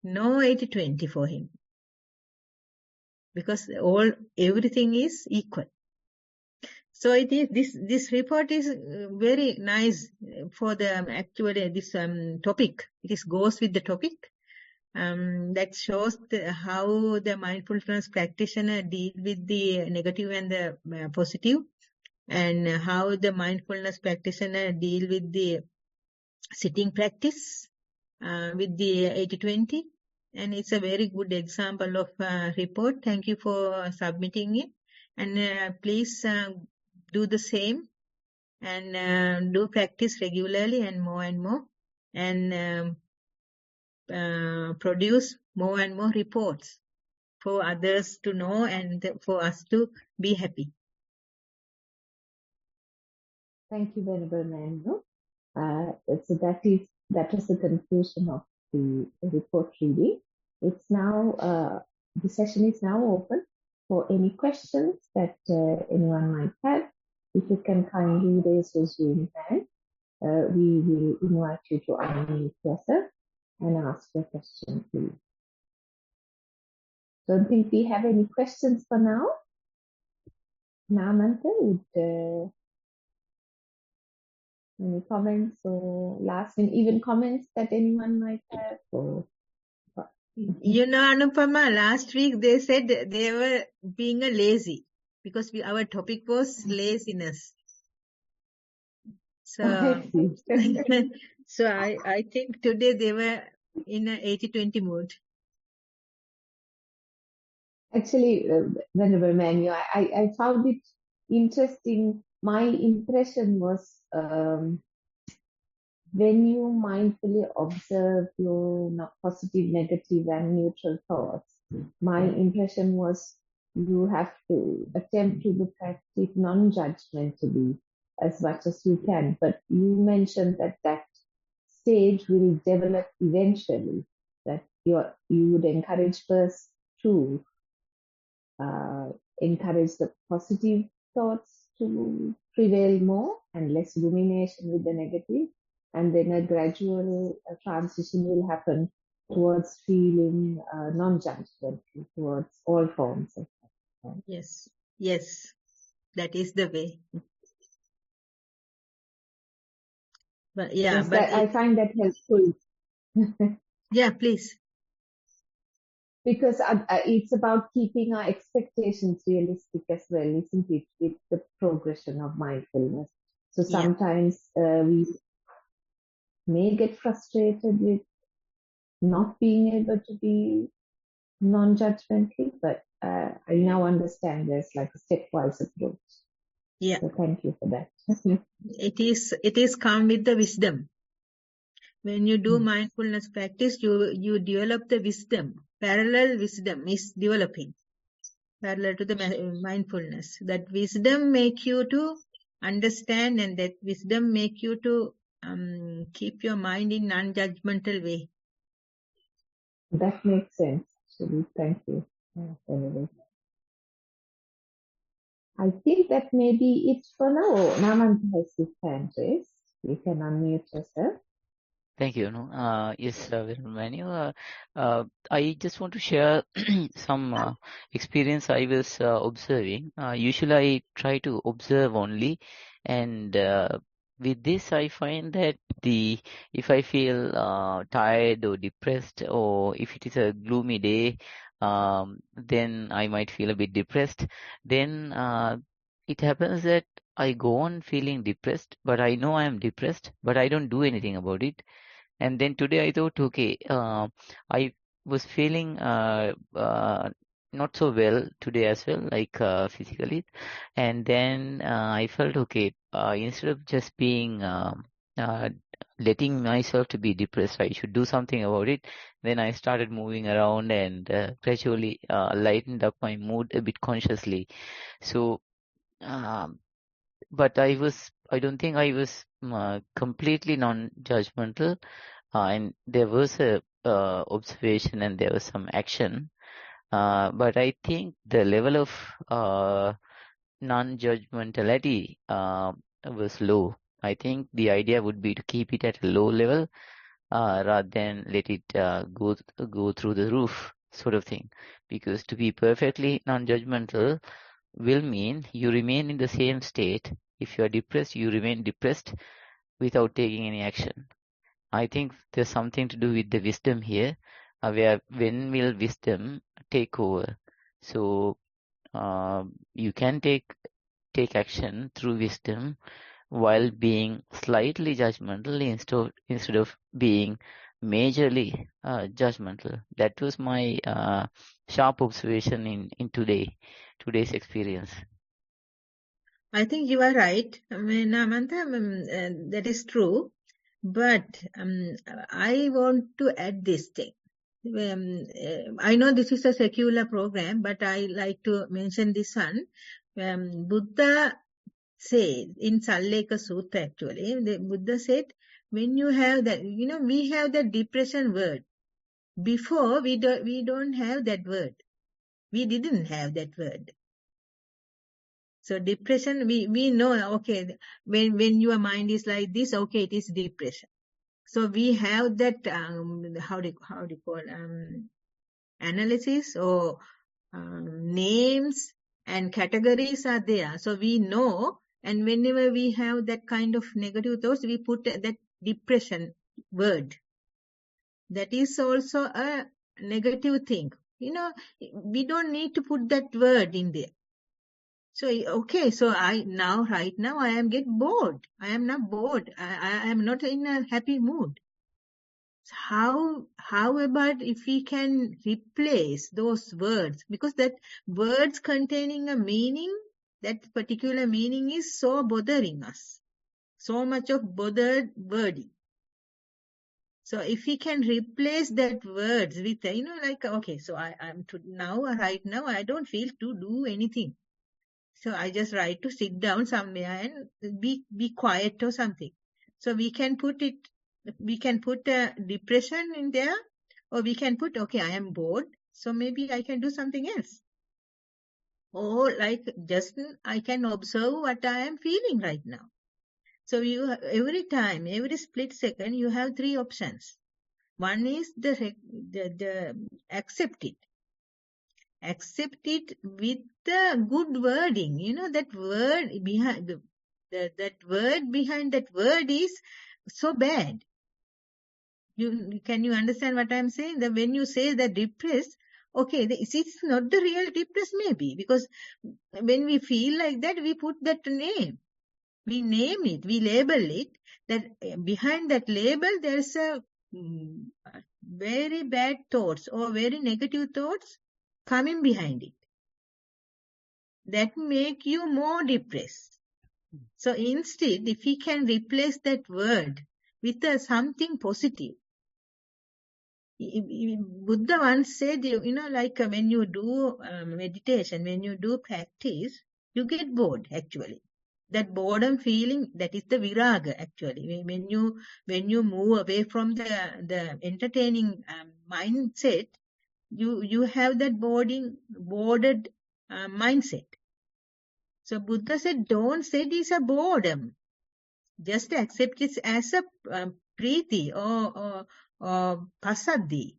No 80-20 for him. Because everything is equal. So it is this report is very nice for the actually this topic. It goes with the topic. That shows how the mindfulness practitioner deal with the negative and the positive, and how the mindfulness practitioner deal with the sitting practice with the 80-20. And it's a very good example of report. Thank you for submitting it. And please do the same, and do practice regularly and more, and produce more and more reports for others to know and for us to be happy. Thank you, Venerable Manu. So that is the conclusion of the report reading. It's now the session is now open for any questions that anyone might have. If you can kindly raise your Zoom hand, we will invite you to unmute yourself and ask your question, please. Don't think we have any questions for now. Namanta, would any comments or last minute even comments that anyone might have? Or You know, Anupama, last week they said they were being a lazy, because our topic was laziness. So, so I think today they were in an 80-20 mood. Actually, Venerable Manu, I found it interesting. My impression was when you mindfully observe your positive, negative, and neutral thoughts, my impression was you have to attempt to look at it non-judgmentally as much as you can. But you mentioned that stage will develop eventually, that you would encourage first to encourage the positive thoughts to prevail more and less rumination with the negative, and then a gradual transition will happen towards feeling non-judgmental towards all forms of that. Yes, that is the way. But yeah, yes, I find that helpful. Yeah, please. Because it's about keeping our expectations realistic as well, isn't it, with the progression of mindfulness. So Yeah. sometimes we may get frustrated with not being able to be non-judgmentally, but I now understand there's like a stepwise approach. Yeah. So thank you for that. It is come with the wisdom. When you do mindfulness practice, you develop the wisdom. Parallel wisdom is developing, parallel to the mindfulness. That wisdom make you to understand, and that wisdom make you to keep your mind in non-judgmental way. That makes sense, actually. Thank you. Anyway. I think that maybe it's for now. Namanta has his hand raised. You can unmute yourself. Thank you. Yes, Vanaya. I just want to share some experience I was observing. Usually I try to observe only, and with this I find that if I feel tired or depressed, or if it is a gloomy day, then I might feel a bit depressed. Then it happens that I go on feeling depressed, but I know I am depressed, but I don't do anything about it. And then today I thought, okay, I was feeling not so well today as well, like physically. And then I felt, okay, instead of just being uh, letting myself to be depressed, I should do something about it. Then I started moving around and gradually lightened up my mood a bit consciously. So, um, but I don't think I was completely non-judgmental, and there was a observation and there was some action. But I think the level of non-judgmentality was low. I think the idea would be to keep it at a low level rather than let it go through the roof, sort of thing. Because to be perfectly non-judgmental will mean you remain in the same state. If you are depressed, you remain depressed without taking any action. I think there's something to do with the wisdom here, where when will wisdom take over? So you can take action through wisdom while being slightly judgmental instead of being majorly judgmental. That was my sharp observation in today's experience. I think you are right. I mean, Namanta, that is true. But I want to add this thing. I know this is a secular program, but I like to mention this one. Buddha said in Salleka Sutta, actually, the Buddha said, when you have that, we have the depression word. Before, we don't have that word. We didn't have that word. So depression, we know, okay, when your mind is like this, okay, it is depression. So we have that, how do you call, analysis or names and categories are there. So we know, and whenever we have that kind of negative thoughts, we put that depression word. That is also a negative thing. We don't need to put that word in there. So, okay, so right now I am get bored. I am not bored. I am not in a happy mood. So how about if we can replace those words? Because that words containing a meaning, that particular meaning is so bothering us. So much of bothered wording. So if we can replace that words with, like, okay, so I'm right now, I don't feel to do anything. So I just try to sit down somewhere and be quiet or something. So we can put depression in there, or we can put, okay, I am bored, so maybe I can do something else. Or like just I can observe what I am feeling right now. So every time, every split second, you have three options. One is the accept it. Accept it with the good wording. That word behind that word behind that word is so bad. Can you understand what I'm saying? That when you say that depressed, okay, this is not the real depressed maybe, because when we feel like that, we put that name. We name it, we label it, that behind that label there is a very bad thoughts or very negative thoughts coming behind it. That make you more depressed. So instead, if we can replace that word with something positive. Buddha once said, like when you do meditation, when you do practice, you get bored actually. That boredom feeling, that is the viraga actually. When you move away from the entertaining mindset, you have that bored mindset. So Buddha said, don't say it is a boredom. Just accept it as a priti or pasadi,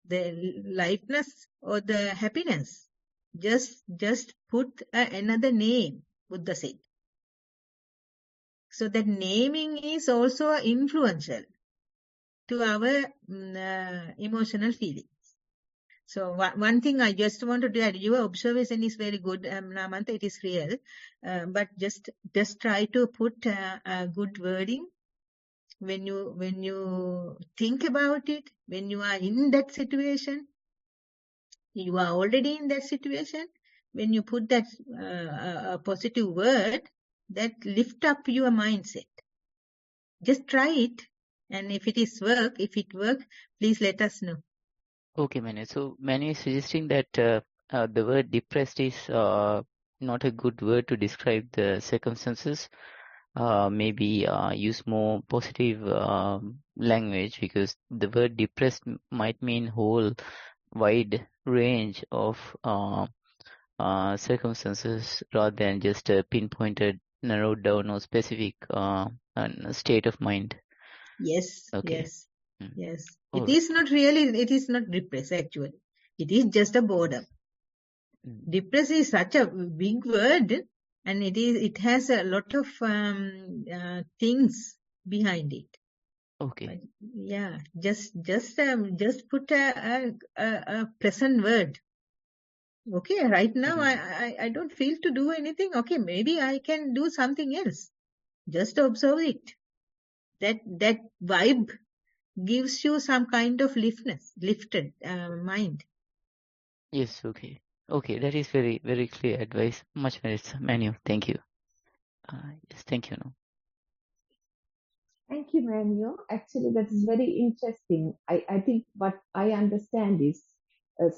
the lightness or the happiness. Just put another name, Buddha said. So that naming is also influential to our emotional feelings. So one thing I just wanted to add, your observation is very good, Namanta, it is real. But just try to put a good wording when you think about it, when you are in that situation. You are already in that situation. When you put that a positive word, that lift up your mindset. Just try it, and if it works, please let us know. Okay, Manu. So Manu is suggesting that the word depressed is not a good word to describe the circumstances. Maybe use more positive language, because the word depressed might mean whole wide range of circumstances rather than just a pinpointed, narrowed down or specific state of mind. Yes, Okay. yes, yes. All It is not depressed actually. It is just a boredom. Depressed is such a big word, and it has a lot of things behind it. Okay. But yeah, just put a pleasant word. Okay, right now I don't feel to do anything. Okay, maybe I can do something else. Just observe it. That vibe gives you some kind of lifted mind. Yes, okay. Okay, that is very, very clear advice. Much merits, Manu. Thank you. Yes, thank you. No. Thank you, Manu. Actually, that is very interesting. I think what I understand is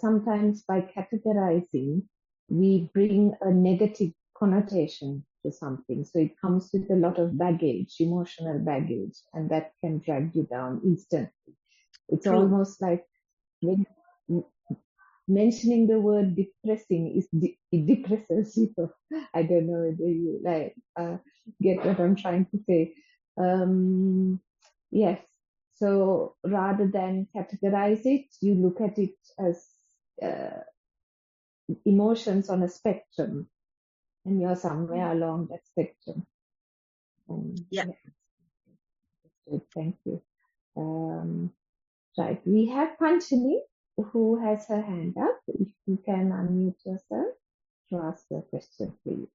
sometimes by categorizing, we bring a negative connotation to something. So it comes with a lot of baggage, emotional baggage, and that can drag you down instantly. It's True. almost like when mentioning the word depressing it depresses you. I don't know whether you get what I'm trying to say. Yes. So rather than categorize it, you look at it as emotions on a spectrum, and you're somewhere along that spectrum. Yeah. Thank you. Right. We have Panchini who has her hand up. If you can unmute yourself to ask the question, please.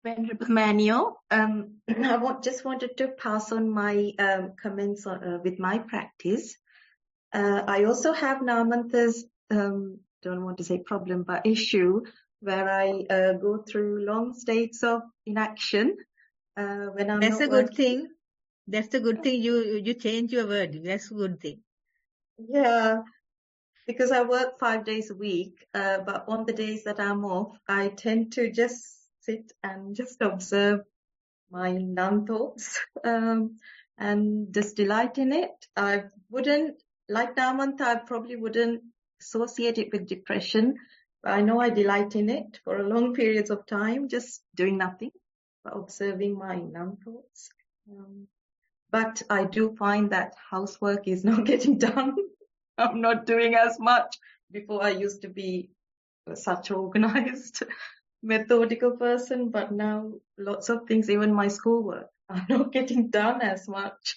Venerable Manu, I just wanted to pass on my comments with my practice. I also have Namanta's, don't want to say problem, but issue, where I go through long states of inaction when I'm That's not a good working. thing. That's a good thing. You change your word. That's a good thing. Yeah, because I work 5 days a week, but on the days that I'm off, I tend to just sit and just observe my non-thoughts and just delight in it. I wouldn't, like Namanta, I probably wouldn't associate it with depression, but I know I delight in it for a long periods of time, just doing nothing, but observing my non-thoughts. But I do find that housework is not getting done. I'm not doing as much. Before I used to be such organized, methodical person, but now lots of things, even my schoolwork, are not getting done as much.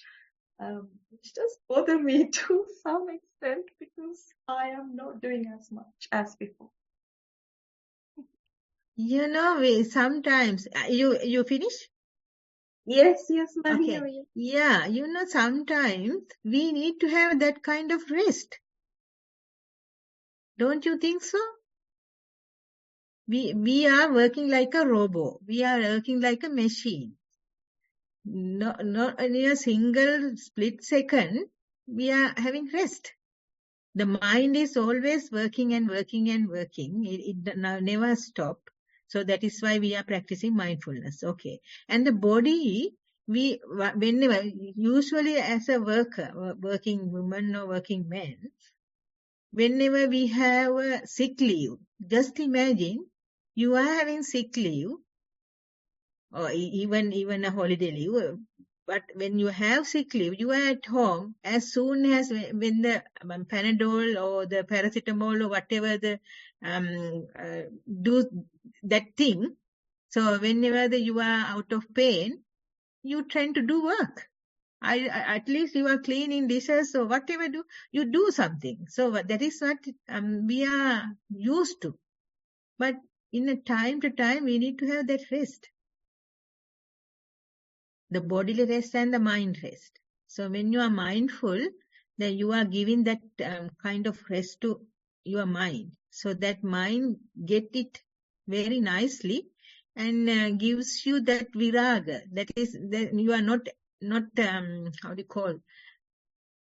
which does bother me to some extent because I am not doing as much as before. You know, sometimes, you finish? Yes, ma'am. Okay. Yeah, you know, sometimes we need to have that kind of rest. Don't you think so? We are working like a robot. We are working like a machine. Not in a single split second, we are having rest. The mind is always working and working and working. It never stop. So that is why we are practicing mindfulness. Okay. And the body, whenever, usually as a worker, working woman or working man, whenever we have a sick leave, just imagine you are having sick leave or even a holiday leave. But when you have sick leave, you are at home. As soon as when the Panadol or the paracetamol or whatever the do that thing. So whenever you are out of pain, you tend to do work. At least you are cleaning dishes or whatever you do something. So that is what we are used to. But in a time to time, we need to have that rest. The bodily rest and the mind rest. So when you are mindful, then you are giving that kind of rest to your mind. So that mind get it very nicely and gives you that viraga. That is, that you are not how do you call,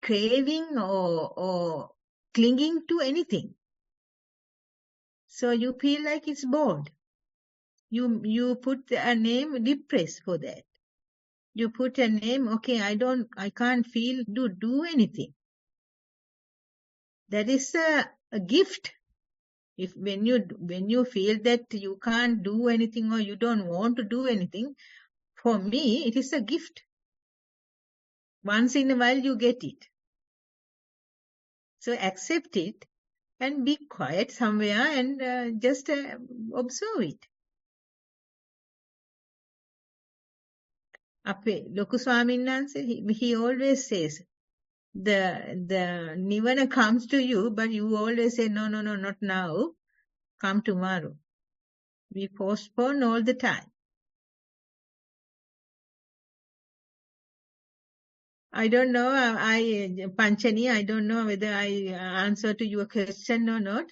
craving or clinging to anything. So you feel like it's bored. You put a name, depressed for that. You put a name, okay, I can't feel do anything. That is a gift. When you feel that you can't do anything or you don't want to do anything, for me, it is a gift. Once in a while you get it. So accept it and be quiet somewhere and just observe it. Loku Swamin Nanse, he always says, the nirvana comes to you, but you always say, no, not now, come tomorrow. We postpone all the time. I don't know, Panchani, I don't know whether I answer to your question or not.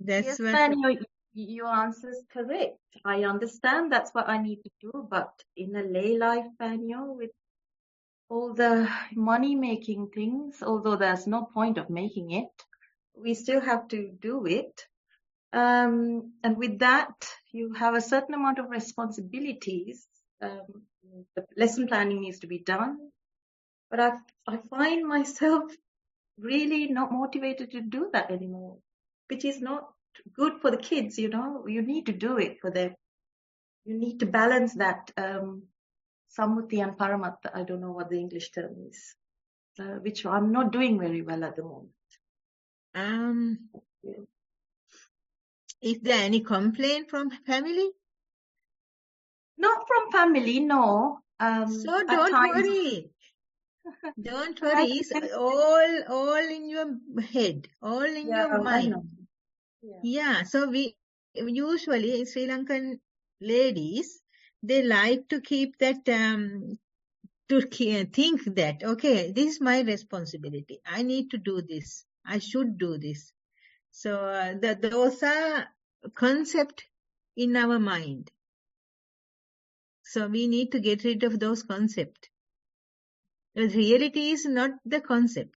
That's Yes, what. ma'am, your answer is correct. I understand that's what I need to do, but in a lay life, ma'am, with all the money-making things, although there's no point of making it, we still have to do it. And with that, you have a certain amount of responsibilities. The lesson planning needs to be done. But I find myself really not motivated to do that anymore, which is not good for the kids, you know. You need to do it for them. You need to balance that Sammuti and Paramatta, I don't know what the English term is, which I'm not doing very well at the moment. Is there any complaint from family? Not from family, no. So don't worry. Don't worry. It's all in your head, all in your mind. Yeah. So we usually Sri Lankan ladies, they like to keep that to think that, okay, this is my responsibility. I need to do this. I should do this. So those are concepts in our mind. So we need to get rid of those concepts. The reality is not the concept.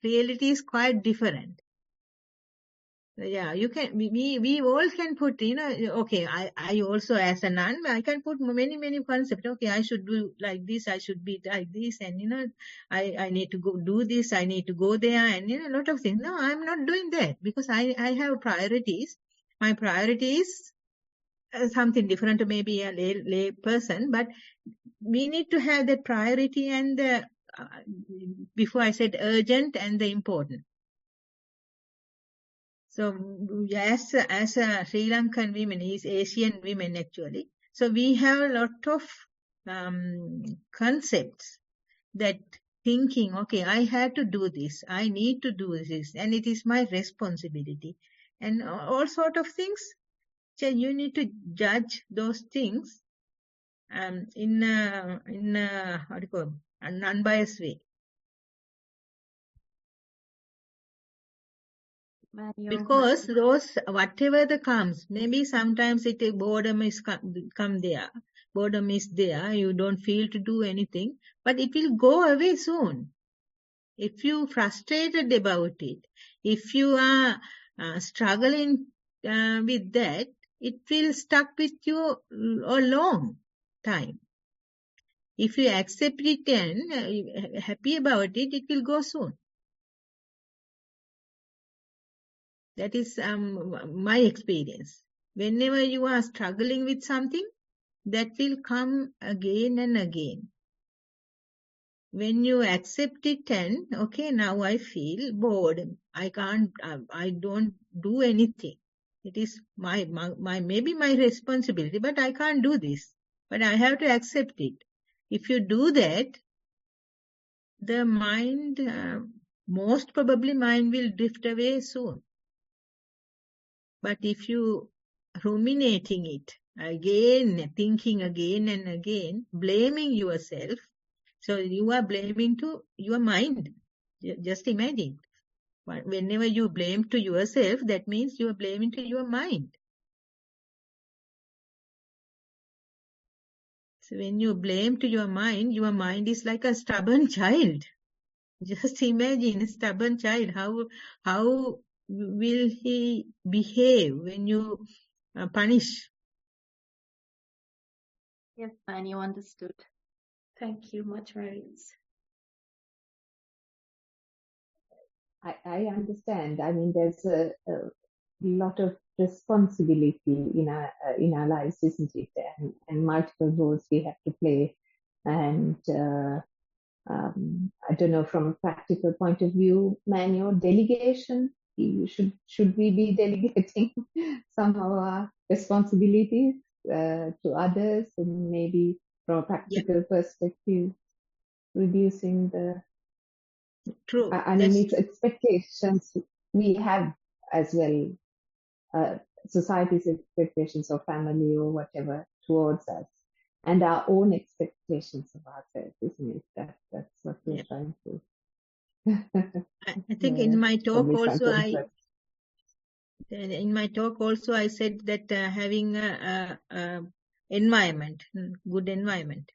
Reality is quite different. Yeah, you can. We all can put. Okay. I also, as a nun, I can put many concepts. Okay, I should do like this. I should be like this, and I need to go do this. I need to go there, and a lot of things. No, I'm not doing that because I have priorities. My priority is something different to maybe a lay person, but we need to have that priority and the before I said urgent and the important. So as a Sri Lankan women, is Asian women actually. So we have a lot of concepts, that thinking, okay, I have to do this, I need to do this, and it is my responsibility, and all sort of things. So you need to judge those things in a what do you call, an unbiased way. Because those, whatever the comes, maybe sometimes boredom is come there. Boredom is there, you don't feel to do anything, but it will go away soon. If you frustrated about it, if you are struggling with that, it will stuck with you a long time. If you accept it and happy about it, it will go soon. That is my experience. Whenever you are struggling with something, that will come again and again. When you accept it and, okay, now I feel bored, I can't, I don't do anything. It is maybe my responsibility, but I can't do this. But I have to accept it. If you do that, the mind, most probably mind will drift away soon. But if you ruminating it again, thinking again and again, blaming yourself, so you are blaming to your mind. Just imagine. Whenever you blame to yourself, that means you are blaming to your mind. So when you blame to your mind is like a stubborn child. Just imagine a stubborn child. How will he behave when you punish? Yes, man, you understood. Thank you much, Maurice. I understand. I mean, there's a lot of responsibility in our lives, isn't it? And multiple roles we have to play. And I don't know, from a practical point of view, manual delegation. Should we be delegating some of our responsibilities to others, and maybe from a practical perspective, reducing the True. I mean, it's expectations we have as well, society's expectations or family or whatever towards us, and our own expectations of ourselves, isn't it? That's what we're trying to. I think in my talk also, I said that having a environment, good environment,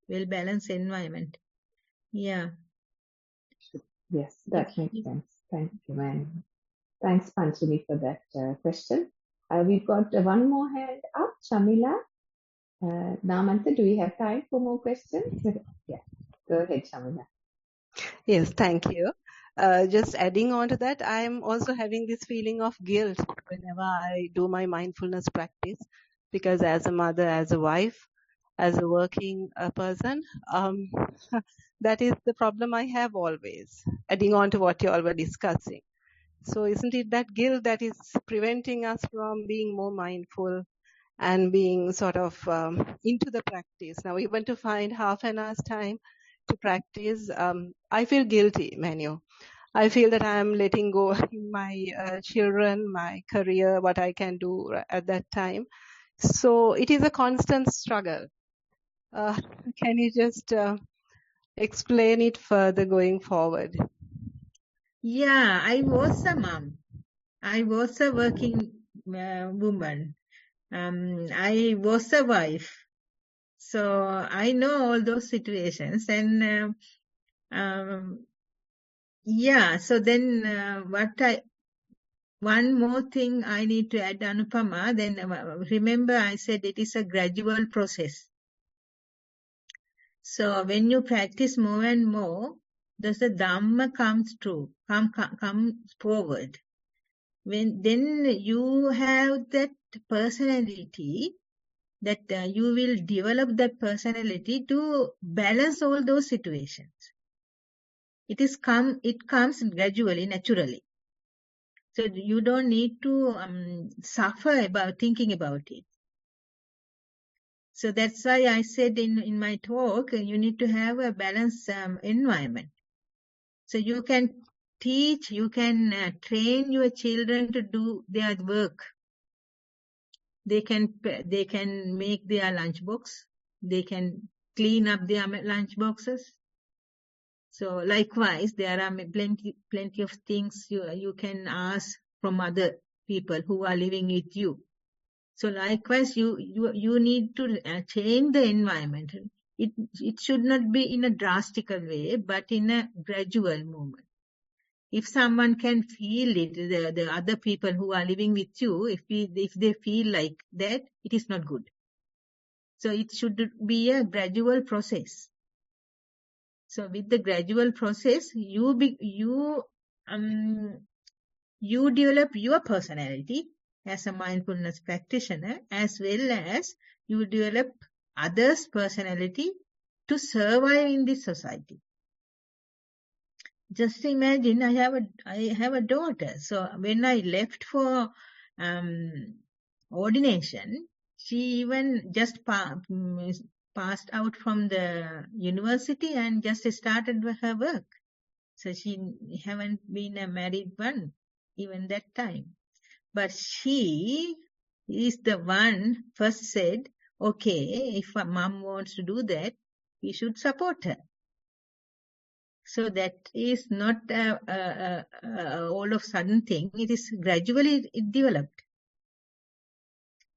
well-balanced environment. Yeah. Yes, that makes sense. Thank you, man. Thanks, Panchami, for that question. We've got one more hand up, Shamila. Namanta, do we have time for more questions? Yeah, go ahead, Shamila. Yes, thank you. Just adding on to that, I am also having this feeling of guilt whenever I do my mindfulness practice, because as a mother, as a wife, as a working person, that is the problem I have always, adding on to what you all were discussing. So isn't it that guilt that is preventing us from being more mindful and being sort of into the practice? Now, even to find half an hour's time to practice, I feel guilty, Manu. I feel that I am letting go my children, my career, what I can do at that time. So it is a constant struggle. Can you just explain it further going forward? Yeah, I was a mom. I was a working woman. I was a wife. So I know all those situations. And yeah, so then one more thing I need to add, Anupama, then remember I said it is a gradual process. So when you practice more and more, the Dhamma comes true, comes forward. Then you have that personality, that you will develop that personality to balance all those situations. It comes gradually, naturally. So you don't need to suffer about thinking about it. So that's why I said in my talk, you need to have a balanced environment. So you can teach, you can train your children to do their work. They can make their lunch box. They can clean up their lunch boxes. So likewise, there are plenty of things you can ask from other people who are living with you. So likewise, you need to change the environment. It should not be in a drastic way, but in a gradual movement. If someone can feel it, the other people who are living with you, if they feel like that, it is not good. So it should be a gradual process. So with the gradual process, you develop your personality as a mindfulness practitioner, as well as you develop others' personality to survive in this society. Just imagine, I have a daughter. So when I left for ordination, she even just passed out from the university and just started her work. So she haven't been a married one even that time. But she is the one first said, okay, if a mom wants to do that, we should support her. So that is not all of sudden thing. It is gradually developed.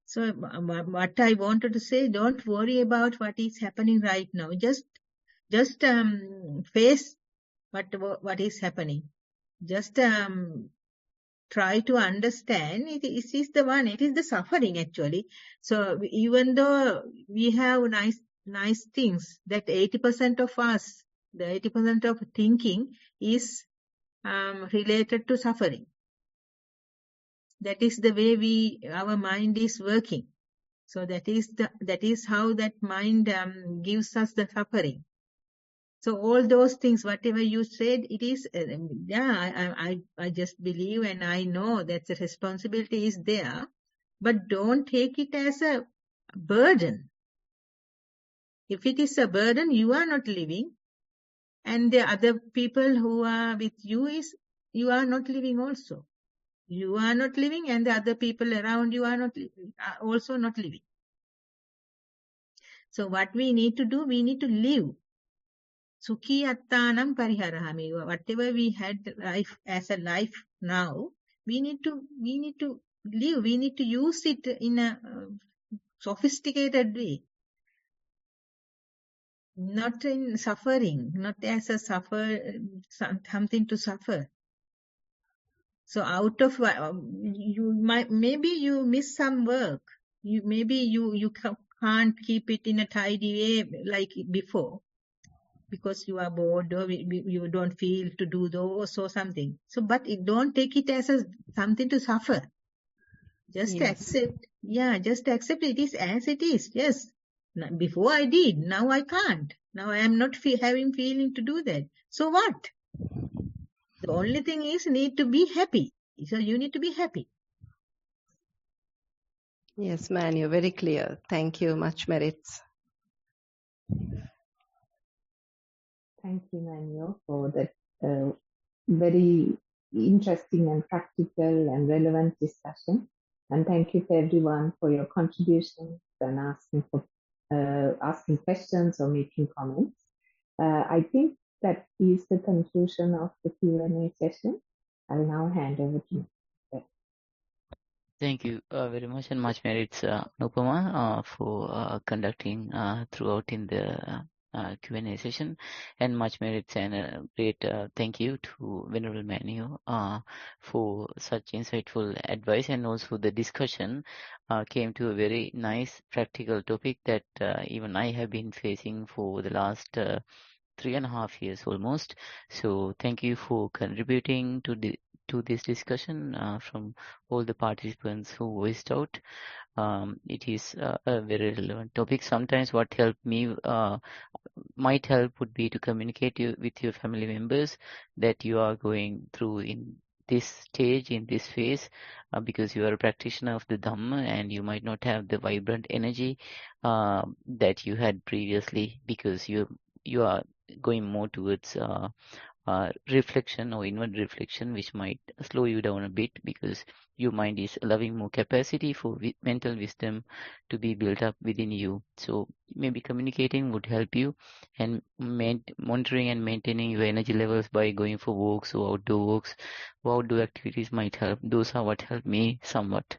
So what I wanted to say, don't worry about what is happening right now. Just face what is happening. Just try to understand it is the suffering actually. So even though we have nice things, that 80% of us, the 80% of thinking is related to suffering. That is the way our mind is working. So that is how that mind gives us the suffering. So all those things, whatever you said, it is, I just believe and I know that the responsibility is there, but don't take it as a burden. If it is a burden, you are not living, and the other people who are with you are not living also. You are not living, and the other people around you are also not living. So what we need to do, we need to live. Sukhi attanam pariharahami. Whatever we had life as a life now, we need to live. We need to use it in a sophisticated way. Not in suffering, not as a something to suffer. So out of maybe you miss some work. Maybe you can't keep it in a tidy way like before, because you are bored or you don't feel to do those or something. So, but don't take it as something to suffer. Just accept. Yeah, just accept it is as it is. Yes. Before I did, now I can't. Now I am not having feeling to do that. So what? The only thing is need to be happy. So you need to be happy. Yes, man, you're very clear. Thank you much, Merits. Thank you, Manuel, for that very interesting and practical and relevant discussion. And thank you for everyone for your contributions and asking questions or making comments. I think that is the conclusion of the Q&A session. I'll now hand over to you. Thank you very much, and much merits Nupama for conducting throughout in the Q&A session, and much merits and a great thank you to Venerable Manu for such insightful advice, and also the discussion came to a very nice practical topic that even I have been facing for the last 3.5 years almost. So thank you for contributing to this discussion from all the participants who voiced out. It is a very relevant topic. Sometimes what helped me, might help would be to communicate with your family members that you are going through in this stage, in this phase, because you are a practitioner of the Dhamma and you might not have the vibrant energy that you had previously, because you are going more towards reflection or inward reflection, which might slow you down a bit, because your mind is allowing more capacity for mental wisdom to be built up within you. So maybe communicating would help you, and monitoring and maintaining your energy levels by going for walks or outdoor walks or outdoor activities might help. Those are what helped me somewhat.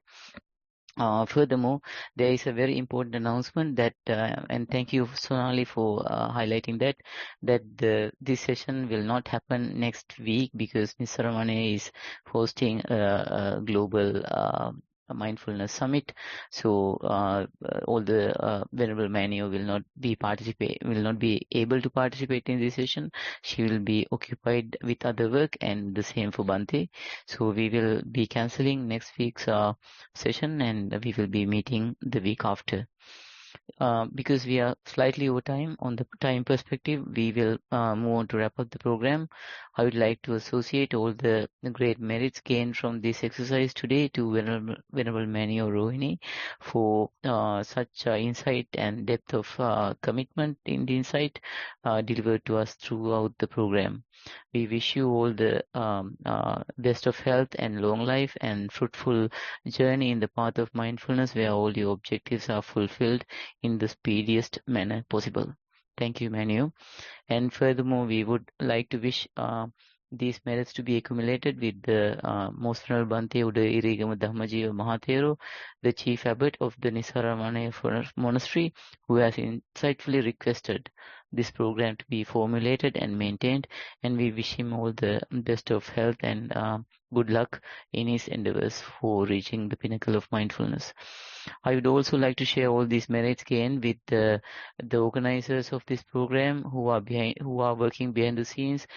Furthermore, there is a very important announcement that, and thank you, Sonali, for highlighting that this session will not happen next week, because Nissarana is hosting a global mindfulness summit. So all the Venerable Manio will not be able to participate in this session. She will be occupied with other work, and the same for Bante. So we will be cancelling next week's session, and we will be meeting the week after. Because we are slightly over time on the time perspective, we will move on to wrap up the program. I would like to associate all the great merits gained from this exercise today to Venerable Manio Rohini for such insight and depth of commitment in the insight delivered to us throughout the program. We wish you all the best of health and long life and fruitful journey in the path of mindfulness, where all your objectives are fulfilled in the speediest manner possible. Thank you, Manu. And furthermore, we would like to wish these merits to be accumulated with the Most Venerable Bhante Uday Irigama Dhammajiva Mahathero, the Chief Abbot of the Nissarana Monastery, who has insightfully requested this program to be formulated and maintained, and we wish him all the best of health and good luck in his endeavors for reaching the pinnacle of mindfulness. I would also like to share all these merits gained with the organizers of this program, who are working behind the scenes.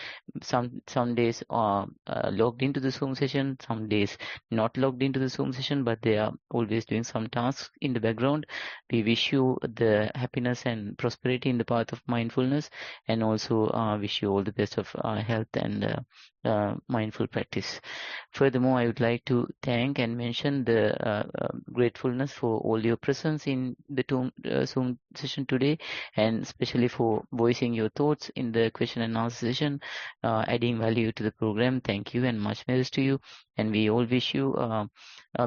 Some days are logged into the Zoom session, some days not logged into the Zoom session, but they are always doing some tasks in the background. We wish you the happiness and prosperity in the path of mindfulness, and also wish you all the best of health and mindful practice. Furthermore, I would like to thank and mention the gratefulness for all your presence in the Zoom session today, and especially for voicing your thoughts in the question and answer session, adding value to the program. Thank you, and much merits to you. And we all wish you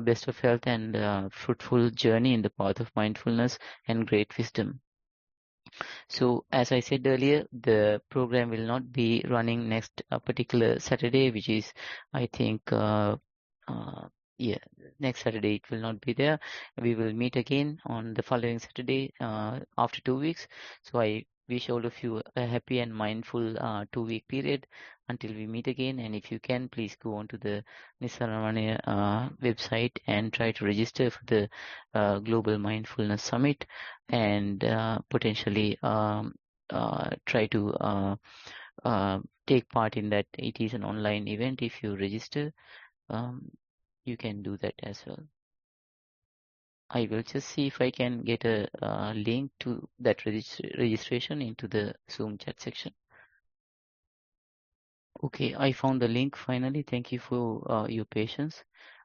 best of health and fruitful journey in the path of mindfulness and great wisdom. So, as I said earlier, the program will not be running next particular Saturday, which is, I think, next Saturday it will not be there. We will meet again on the following Saturday after 2 weeks. So I wish all of you a happy and mindful 2-week period until we meet again. And if you can, please go on to the Nissarana website and try to register for the Global Mindfulness Summit, and potentially try to take part in that. It is an online event. If you register, you can do that as well. I will just see if I can get a link to that registration into the Zoom chat section. Okay, I found the link finally. Thank you for your patience.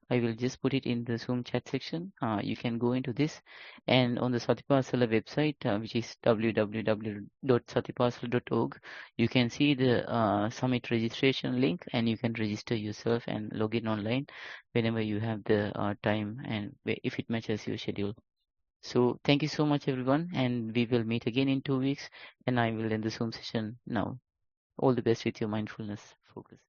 I will just put it in the Zoom chat section. You can go into this, and on the Satipasala website, which is www.satipasala.org, you can see the summit registration link, and you can register yourself and log in online whenever you have the time and if it matches your schedule. So thank you so much, everyone, and we will meet again in 2 weeks, and I will end the Zoom session now. All the best with your mindfulness focus.